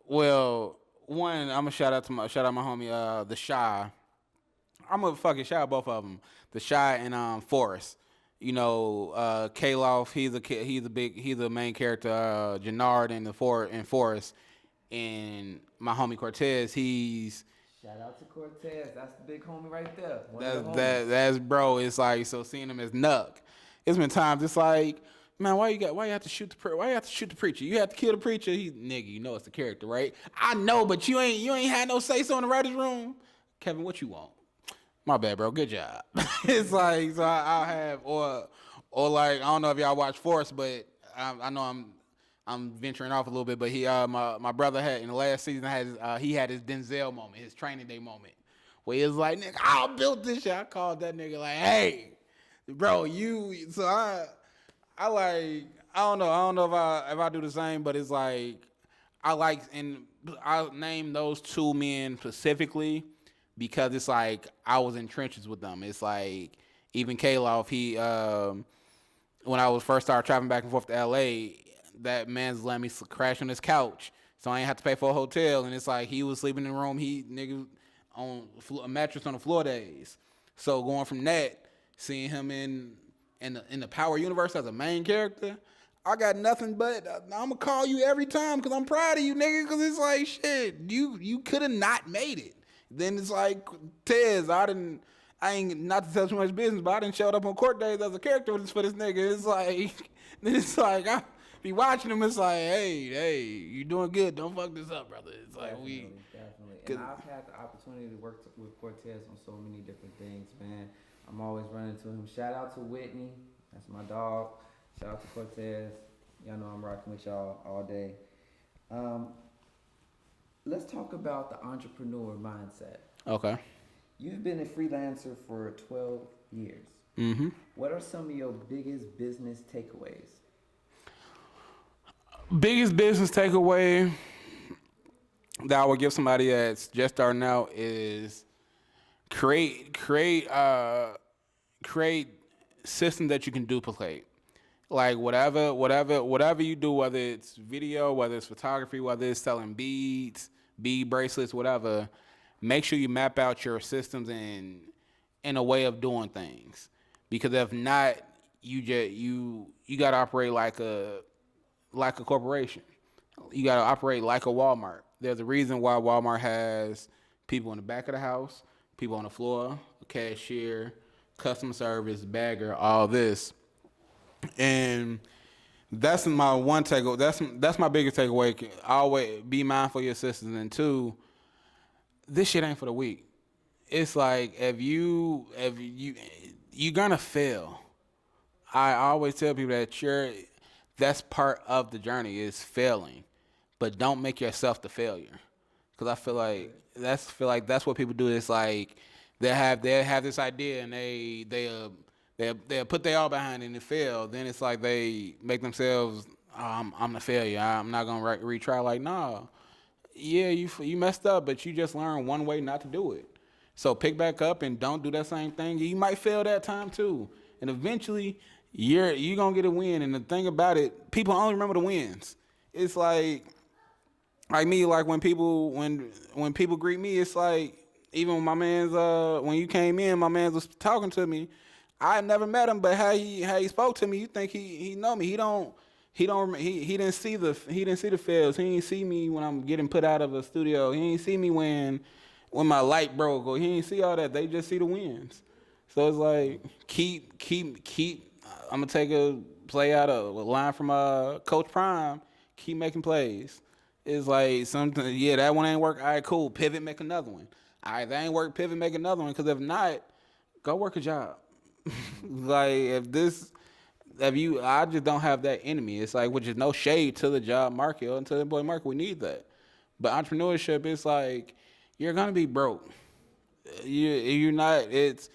well, one I'm gonna shout out my homie the Shy. I'm gonna fucking shout out both of them, the Shy and Forrest. You know, Kalof, he's the main character. Jannard in Forrest, and my homie Cortez, he's. Shout out to Cortez. That's the big homie right there. That's bro. It's like, so seeing him as Nuck. It's been times it's like, man, why you have to shoot the preacher? You have to kill the preacher. Nigga, you know it's the character, right? I know, but you ain't had no say so in the writer's room. Kevin, what you want? My bad, bro. Good job. It's like, so I'll have or like, I don't know if y'all watch Force, but I know I'm venturing off a little bit, but my brother had in the last season he had his Denzel moment, his training day moment, where he was like, nigga, I built this shit. I called that nigga like, hey, bro, you. So I I don't know if I do the same, but it's like I like and I name those two men specifically because it's like I was in trenches with them. It's like even Kaloff, he when I was first started traveling back and forth to LA, that man's let me crash on his couch, so I ain't have to pay for a hotel. And it's like he was sleeping in the room, he nigga on a mattress on the floor days. So going from that, seeing him in the Power universe as a main character, I got nothing but I'm gonna call you every time because I'm proud of you, nigga. Because it's like shit, you could have not made it. Then it's like Tez, I ain't not to tell too much business, but I didn't show up on court days as a character for this nigga. It's like then it's like I be watching him. It's like hey, you doing good? Don't fuck this up, brother. It's like definitely. And I've had the opportunity to work with Cortez on so many different things, man. I'm always running to him. Shout out to Whitney, that's my dog. Shout out to Cortez. Y'all know I'm rocking with y'all all day. Let's talk about the entrepreneur mindset. Okay. You've been a freelancer for 12 years. Mm-hmm. What are some of your biggest business takeaways? Biggest business takeaway that I would give somebody that's just starting out is create systems that you can duplicate. Like whatever you do, whether it's video, whether it's photography, whether it's selling beads, bead bracelets, whatever, make sure you map out your systems in a way of doing things. Because if not, you gotta operate like a corporation. You gotta operate like a Walmart. There's a reason why Walmart has people in the back of the house, people on the floor, a cashier, customer service, bagger, all this. And that's my one takeaway. That's my biggest takeaway. Always be mindful of your systems. And two, this shit ain't for the weak. It's like if you're gonna fail. I always tell people that that's part of the journey is failing, but don't make yourself the failure. Because I feel like that's what people do. It's like they have this idea and they put their all behind it and it fail. Then it's like they make themselves, I'm the failure. I'm not gonna retry. Like, nah, yeah, you messed up, but you just learned one way not to do it. So pick back up and don't do that same thing. You might fail that time too, and eventually you're gonna get a win. And the thing about it, people only remember the wins. It's like me, like when people greet me, it's like even when my man's when you came in, my man was talking to me. I never met him, but how he spoke to me, you think he know me. He didn't see the fails. He didn't see me when I'm getting put out of a studio. He didn't see me when my light broke, or he didn't see all that. They just see the wins. So it's like keep. I'm gonna take a play out of a line from Coach Prime. Keep making plays. It's like something. Yeah, that one ain't work. All right, cool. Pivot, make another one. All right, that ain't work. Pivot, make another one. Because if not, go work a job. Like I just don't have that in me. It's like, which is no shade to the job market or to the employee market. We need that. But entrepreneurship, it's like you're gonna be broke. You're not. It's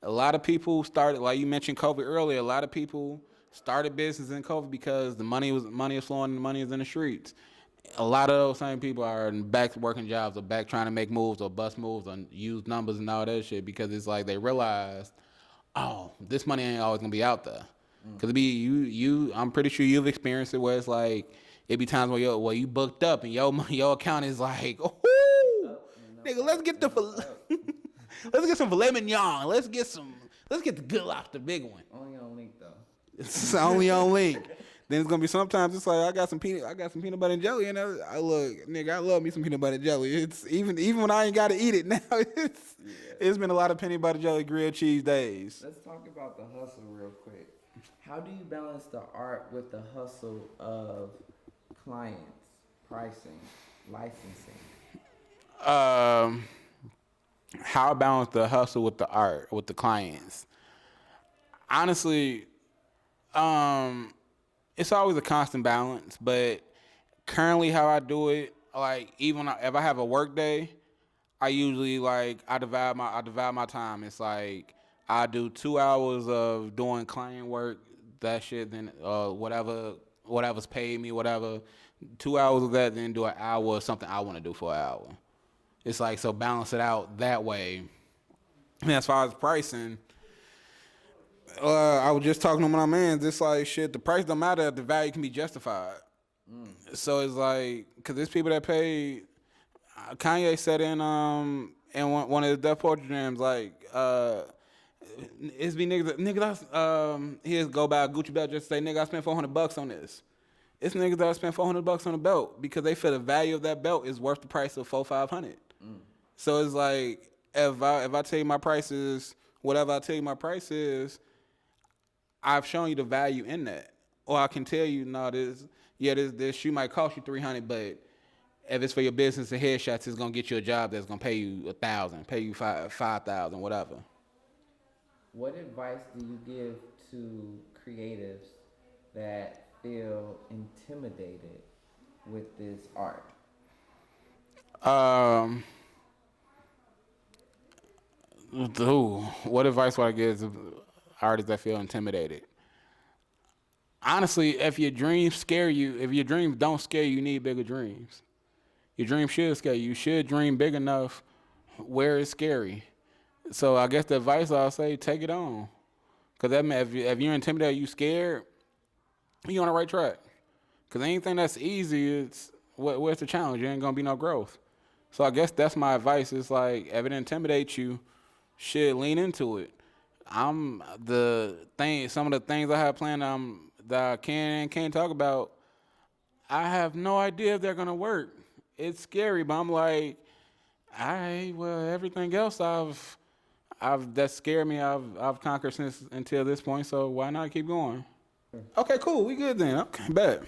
a lot of people started, like you mentioned COVID earlier. A lot of people started business in COVID because the money was flowing and the money is in the streets. A lot of those same people are back working jobs or back trying to make moves or bust moves or use numbers and all that shit because it's like they realized, oh, this money ain't always gonna be out there. Cause it be you. I'm pretty sure you've experienced it where it's like it be times where you booked up and your account is like, oh, nigga, let's get let's get some filet mignon. Let's get the good lobster, big one. Only on Link though. It's only on Link. Then it's gonna be sometimes it's like I got some peanut butter and jelly, and I love me some peanut butter and jelly. It's even when I ain't gotta eat it now. It's been a lot of peanut butter jelly grilled cheese days. Let's talk about the hustle real quick. How do you balance the art with the hustle of clients, pricing, licensing? How I balance the hustle with the art with the clients? Honestly, it's always a constant balance, but currently how I do it, like even if I have a work day, I usually I divide my time. It's like I do 2 hours of doing client work, that shit, then whatever's paid me, whatever. 2 hours of that, then do an hour of something I want to do for an hour. It's like, so balance it out that way. And as far as pricing, I was just talking to my man. It's like, shit, the price don't matter if the value can be justified. So it's like, because there's people that pay. Kanye said in one of his Death Poetry jams, like, it's be niggas, he'll go buy a Gucci belt just to say, nigga, I spent $400 on this. It's niggas that spent $400 on a belt because they feel the value of that belt is worth the price of $400-$500. So it's like, if I tell you my price is whatever I tell you my price is, I've shown you the value in that. Or I can tell you, no, this shoe might cost you $300, but if it's for your business and headshots, it's gonna get you a job that's gonna pay you $1,000, pay you $5,000, whatever. What advice do you give to creatives that feel intimidated with this art? What advice would I give to artists that feel intimidated? Honestly, if your dreams scare you, if your dreams don't scare you, you need bigger dreams. Your dream should scare you. You should dream big enough where it's scary. So I guess the advice I'll say, take it on. Because that means if you're intimidated, you scared, you're on the right track. Because anything that's easy, where's the challenge? There ain't going to be no growth. So I guess that's my advice. It's like, if it intimidates you, shit, lean into it. Some of the things I have planned that I can and can't talk about, I have no idea if they're going to work. It's scary, but I'm like, all right, well, everything else that scared me, I've conquered until this point, so why not keep going? Okay, cool, we good then. Okay, bet.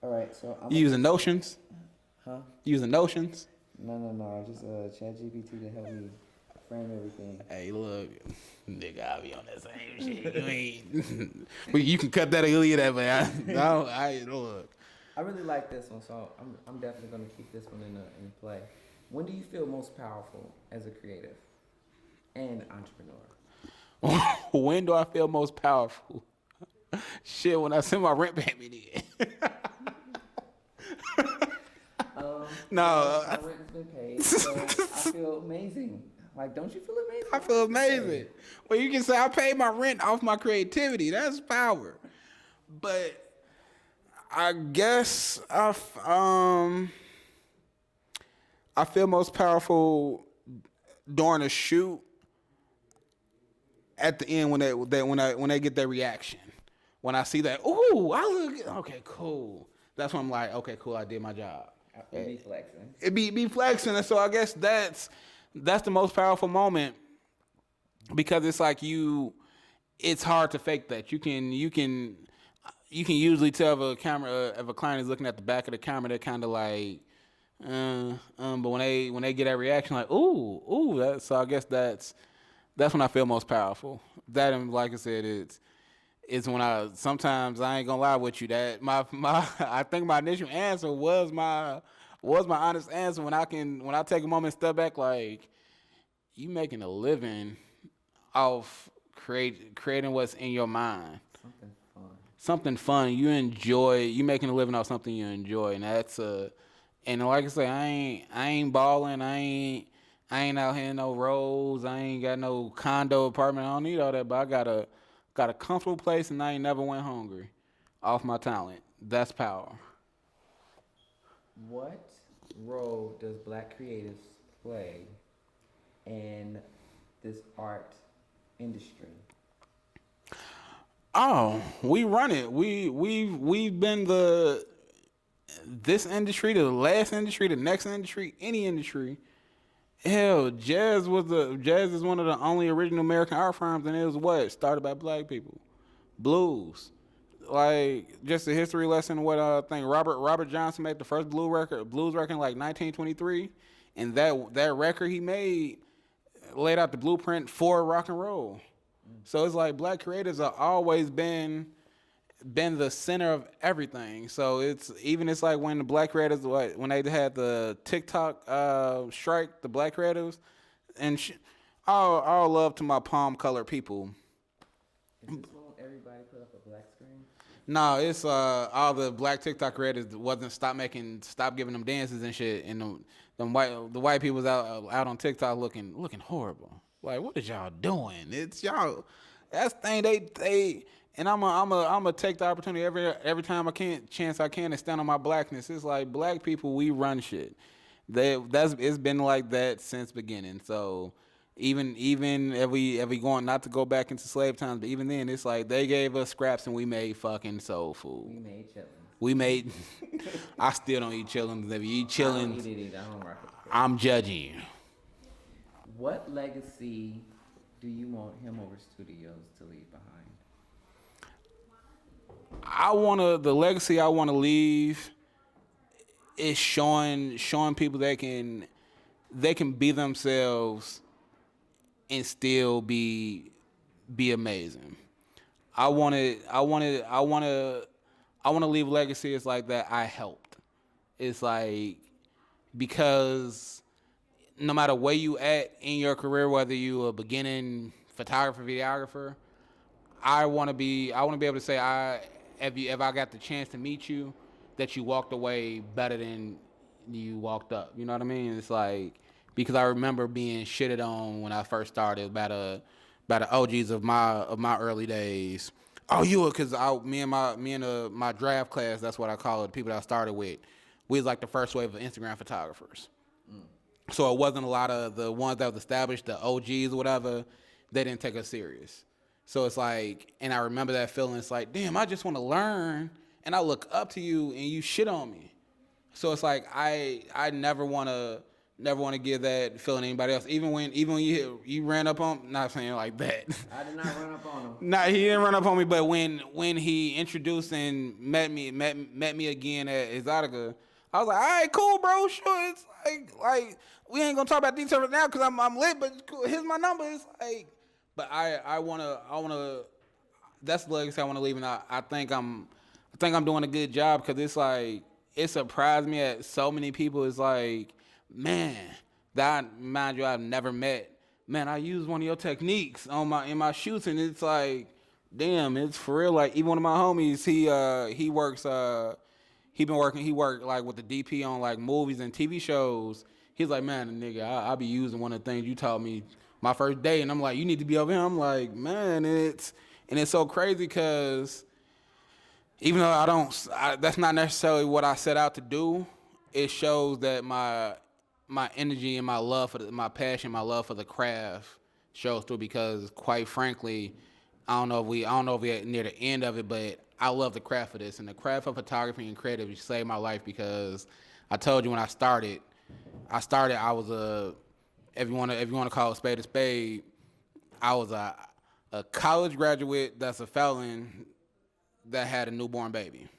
All right, so You using Notions? Huh? Using Notions? No, just ChatGPT to help me frame everything. Hey, look, nigga, I be on that same shit. You ain't. You can cut that or leave that, but I look. I really like this one, so I'm definitely gonna keep this one in play. When do you feel most powerful as a creative and entrepreneur? When do I feel most powerful? Shit, when I send my rent payment in. No. My rent has been paid, so I feel amazing. Like, don't you feel amazing? I feel amazing. Well, you can say I paid my rent off my creativity. That's power. But I guess I feel most powerful during a shoot at the end when they get their reaction. When I see that, ooh, I look okay, cool. That's when I'm like, okay, cool, I did my job. It be flexing. It be flexing, and so I guess that's the most powerful moment because it's like it's hard to fake that. You can usually tell if a client is looking at the back of the camera, they're kind of like, but when they get that reaction, like, ooh, so I guess that's when I feel most powerful. That, and like I said, it's when sometimes I ain't gonna lie with you, that my I think my initial answer was my honest answer when I take a moment and step back, like, you making a living off creating what's in your mind. Something fun. You enjoy. You making a living off something you enjoy, and and like I say, I ain't balling. I ain't out here in no roads. I ain't got no condo apartment. I don't need all that, but I got a comfortable place, and I ain't never went hungry off my talent. That's power. What role does Black creatives play in this art industry? Oh, we run it. We've been this industry, the last industry, the next industry, any industry. Hell, jazz is one of the only original American art forms, and it was started by Black people. Blues, like, just a history lesson. What I think Robert Johnson made the first blues record in like 1923, and that record he made laid out the blueprint for rock and roll. So it's like Black creatives have always been the center of everything. So it's like when the Black creatives, when they had the TikTok strike, the Black creatives, and all love to my palm colored people. Is this when everybody put up a black No, it's all the black TikTok creators wasn't stop giving them dances and shit, and the white people was out on TikTok looking horrible. Like, what is y'all doing? It's y'all. That's the thing they and I'm a take the opportunity every time I can to stand on my blackness. It's like black people, we run shit. It's been like that since beginning. So even if we going not to go back into slave times, but even then it's like they gave us scraps and we made fucking soul food. We made chillin'. We made. I still don't eat chillins. If you eat chillins, I don't eat it either. I don't rock with it. I'm judging you. What legacy do you want HimOverThereStudios to leave behind? The legacy I wanna leave is showing people they can be themselves and still be amazing. I wanna leave legacy. It's like that I helped. It's like, because no matter where you at in your career, whether you a beginning photographer, videographer, I want to be able to say if I got the chance to meet you, that you walked away better than you walked up. You know what I mean? It's like, because I remember being shitted on when I first started by the OGs of my early days. Oh, because me and my draft class, that's what I call it, the people that I started with, we was like the first wave of Instagram photographers. So it wasn't a lot of the ones that was established, the OGs or whatever, they didn't take us serious. So it's like, and I remember that feeling. It's like, damn, I just want to learn, and I look up to you, and you shit on me. So it's like, I never want to give that feeling to anybody else. Even when you ran up on, not saying like that. I did not run up on him. Nah, he didn't run up on me. But when he introduced and met me again at Exotica, I was like, all right, cool, bro, sure. It's like we ain't gonna talk about details right now because I'm lit. But here's my number. It's like, but I wanna. That's the legacy I want to leave, and I think I'm doing a good job, because it's like, it surprised me at so many people. It's like, man, that, mind you, I've never met. Man, I used one of your techniques in my shoots, and it's like, damn, it's for real. Like, even one of my homies, he works he worked like with the DP on like movies and TV shows. He's like, man, nigga, I be using one of the things you taught me my first day, and I'm like, you need to be over here. I'm like, man, it's so crazy, because even though that's not necessarily what I set out to do, it shows that my energy and my love for my passion, my love for the craft shows through, because quite frankly, I don't know if we're near the end of it, but I love the craft of this, and the craft of photography and creative saved my life, because I told you when I started, I was if you want to call a spade, I was a college graduate that's a felon that had a newborn baby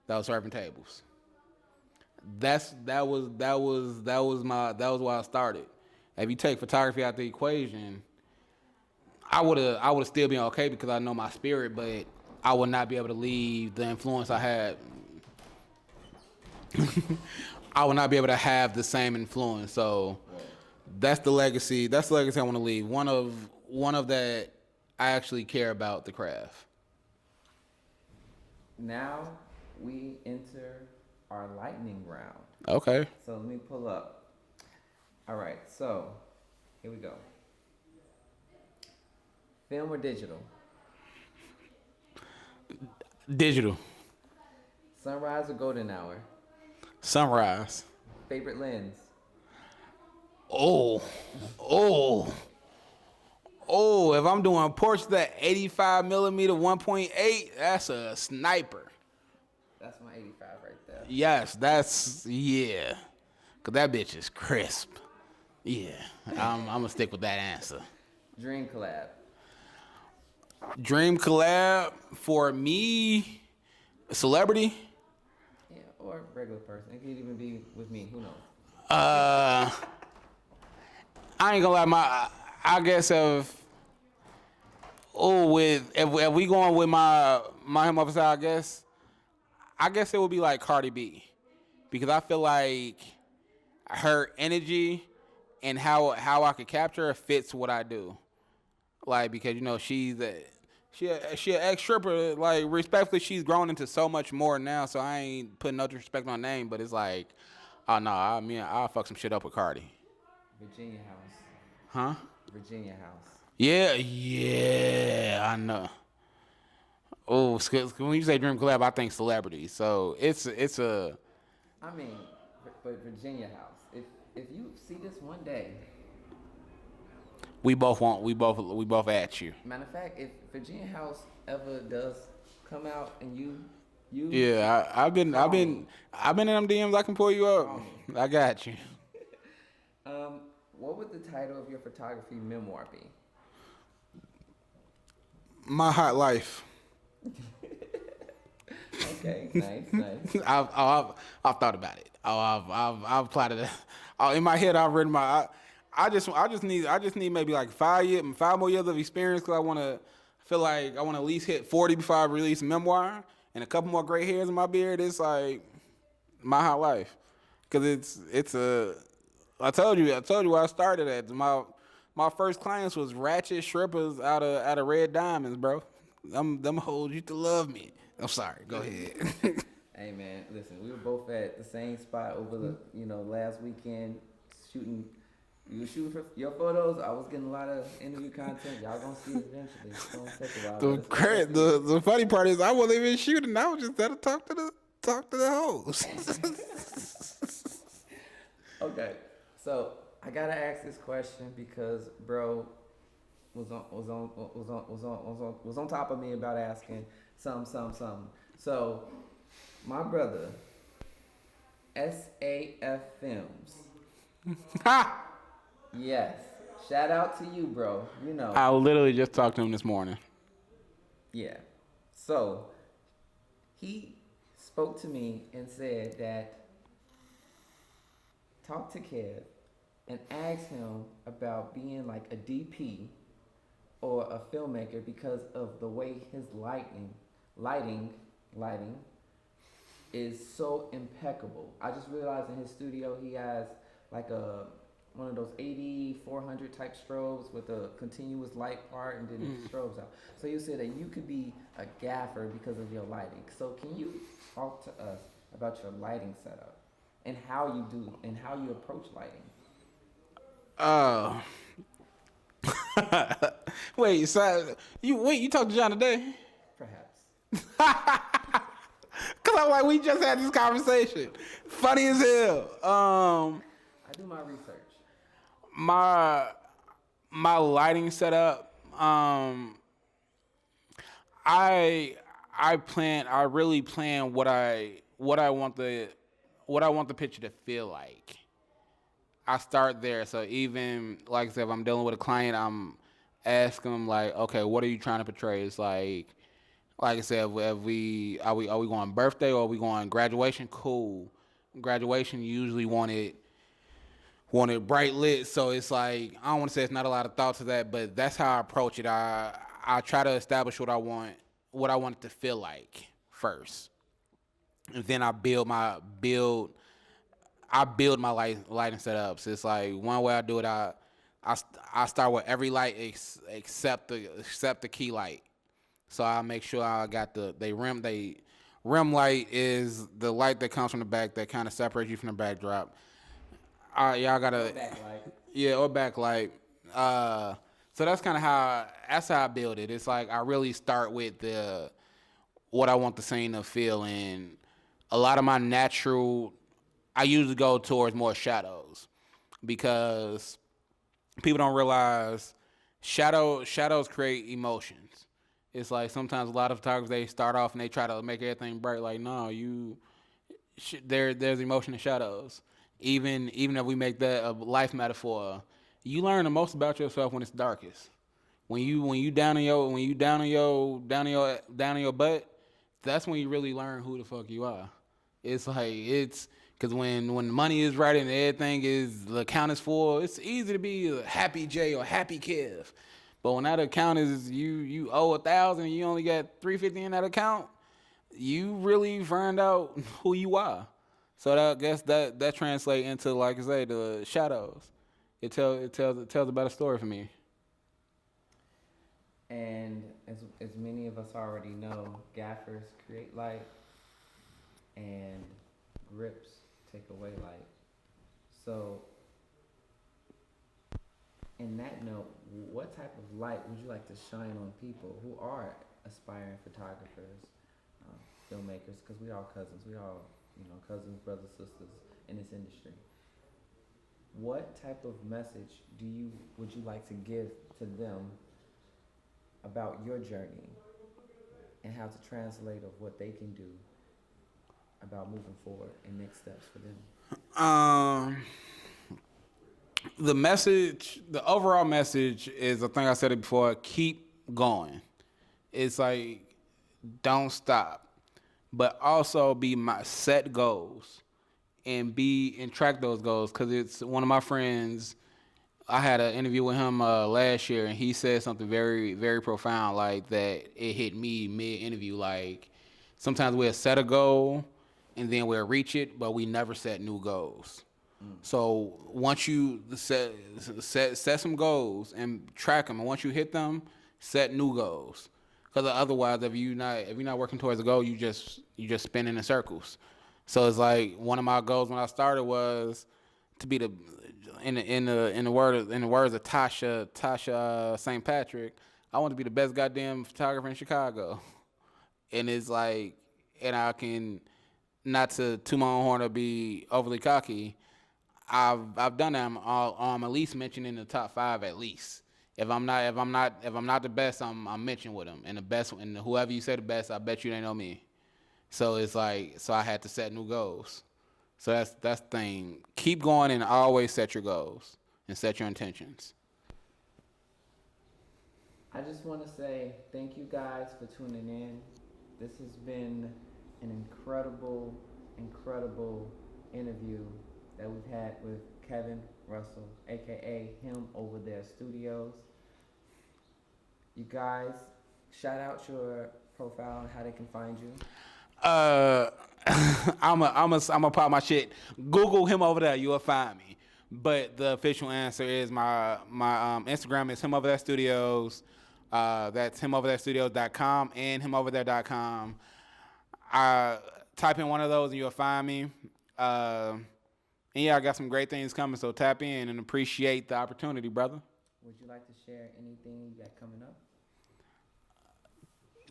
that was serving tables. That was why I started. If you take photography out the equation, I would still be okay, because I know my spirit, but I would not be able to leave the influence I had. I would not be able to have the same influence. So that's the legacy. That's the legacy I want to leave. One of that I actually care about the craft. Now we enter our lightning round. Okay. So let me pull up. All right, so here we go. Film or digital? Digital. Sunrise or golden hour? Sunrise. Favorite lens? Oh, if I'm doing portrait, that 85 millimeter 1.8, that's a sniper. That's my 85 right there. Yes, yeah. Cause that bitch is crisp. Yeah, I'm gonna stick with that answer. Dream collab? Dream collab for me, a celebrity. Yeah, or regular person. It could even be with me. Who knows? I ain't gonna lie. I guess if we going with my HimOverThere, I guess it would be like Cardi B, because I feel like her energy and how I could capture her fits what I do. Like, because she's she an ex stripper. Like respectfully, she's grown into so much more now. So I ain't putting no disrespect on her name, but it's like, oh no, I'll fuck some shit up with Cardi. Virginia House. Huh? Virginia House. Yeah, I know. Oh, when you say dream collab, I think celebrity. So it's a. I mean, but Virginia House. If you see this one day, We both at you. matter of fact, if Virginia House ever does come out and you Yeah, I've been in them DMs. I can pull you up. I got you. what would the title of your photography memoir be? My hot life. Okay, nice. I've thought about it. I've plotted it. In my head, I've written my. I just need maybe like 5 more years of experience because I feel like I want to at least hit 40 before I release a memoir and a couple more gray hairs in my beard. It's like my hot life because it's a. I told you where I started at. My first clients was ratchet strippers out of Red Diamonds, bro. Them hoes used to love me. I'm sorry. Go ahead. Hey man, listen, we were both at the same spot over the last weekend shooting. You were shooting for your photos. I was getting a lot of interview content. Y'all gonna see it eventually. It's gonna take a while. The funny part is I wasn't even shooting. I was just there to talk to the hoes. Okay, so I gotta ask this question because bro was on top of me about asking some. So my brother, SAF Films. Ha! Yes. Shout out to you, bro. You know. I literally just talked to him this morning. Yeah. So he spoke to me and said that talk to Kev and ask him about being like a DP or a filmmaker because of the way his lighting is so impeccable. I just realized in his studio he has like one of those 80-400 type strobes with a continuous light part and then it strobes out. So you said that you could be a gaffer because of your lighting. So can you talk to us about your lighting setup and how you approach lighting? You talked to John today? Perhaps. Cause I'm like, we just had this conversation. Funny as hell. I do my research. My lighting setup. I really plan what I want the picture to feel like. I start there. So even like I said, if I'm dealing with a client, I'm asking them like, okay, what are you trying to portray? It's like I said, if we are we going birthday or are we going graduation? Cool. Graduation usually wanted bright lit, so it's like I don't want to say it's not a lot of thought to that, but that's how I approach it. I try to establish what I want it to feel like first, and then I build my lighting setups. It's like one way I do it. I start with every light except the key light. So I make sure I got the rim light is the light that comes from the back that kind of separates you from the backdrop. Y'all gotta Backlight. Yeah, or backlight. So that's kind of how I build it. It's like I really start with what I want the scene to feel, and a lot of my natural, I usually go towards more shadows because people don't realize shadows create emotions. It's like sometimes a lot of photographers, they start off and they try to make everything bright. Like, no, there's emotion in shadows. Even if we make that a life metaphor, you learn the most about yourself when it's darkest. When you down on your butt, that's when you really learn who the fuck you are. It's because when money is right and everything is the account is full, it's easy to be a happy J or happy Kev. But when that account is you owe 1,000 and you only got $350 in that account, you really find out who you are. So I guess that translates into, like I say, the shadows. It tells a better story for me. And as many of us already know, gaffers create light and grips take away light. So, in that note, what type of light would you like to shine on people who are aspiring photographers, filmmakers? Because we all cousins. We all, cousins, brothers, sisters in this industry. What type of message would you like to give to them about your journey and how to translate of what they can do about moving forward and next steps for them? The overall message is, I think I said it before, keep going. It's like, don't stop, but also set goals and track those goals. Cause it's one of my friends, I had an interview with him last year, and he said something very, very profound, like that it hit me mid-interview. Like, sometimes we'll set a goal, and then we'll reach it, but we never set new goals. So once you set some goals and track them, and once you hit them, set new goals. Because otherwise, if you're not working towards a goal, you just spinning in circles. So it's like, one of my goals when I started was to be in the words of Tasha St. Patrick, I want to be the best goddamn photographer in Chicago. And it's like, and I can, not to toot my own horn or be overly cocky, I've done that. I'm at least mentioned in the top 5 at least. If I'm not the best, I'm mentioned with them. And the best, and whoever you say the best, I bet you they know me. So it's like, so I had to set new goals. So that's the thing. Keep going and always set your goals and set your intentions. I just want to say thank you guys for tuning in. This has been an incredible, incredible interview that we've had with Kevin Russell, aka HimOverThereStudios. You guys, shout out your profile and how they can find you. I'm a pop my shit. Google him over there, you'll find me. But the official answer is my Instagram is HimOverThereStudios. That's HimOverThereStudios.com and HimOverThere.com. Type in one of those and you'll find me. And yeah, I got some great things coming, so tap in and appreciate the opportunity, brother. Would you like to share anything you got coming up?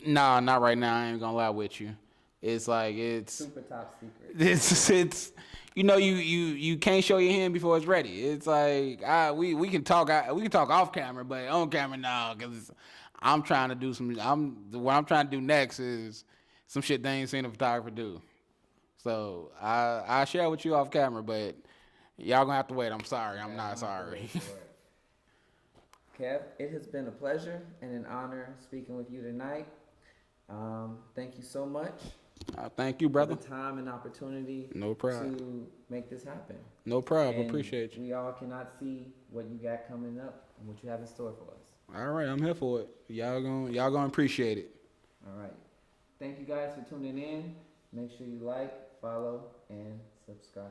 Nah, not right now. I ain't gonna lie with you. It's like, it's super top secret. It's you can't show your hand before it's ready. It's like, we can talk off camera, but on camera now, because I'm trying to do what I'm trying to do next is some shit they ain't seen a photographer do. So I share with you off camera, but y'all gonna have to wait. I'm sorry. I'm not sorry. Kev, it has been a pleasure and an honor speaking with you tonight. Thank you so much. Thank you, brother. For the time and opportunity. No problem. To make this happen. No problem. And appreciate you. We all cannot see what you got coming up and what you have in store for us. All right, I'm here for it. Y'all gonna appreciate it. All right. Thank you guys for tuning in. Make sure you like, follow, and subscribe.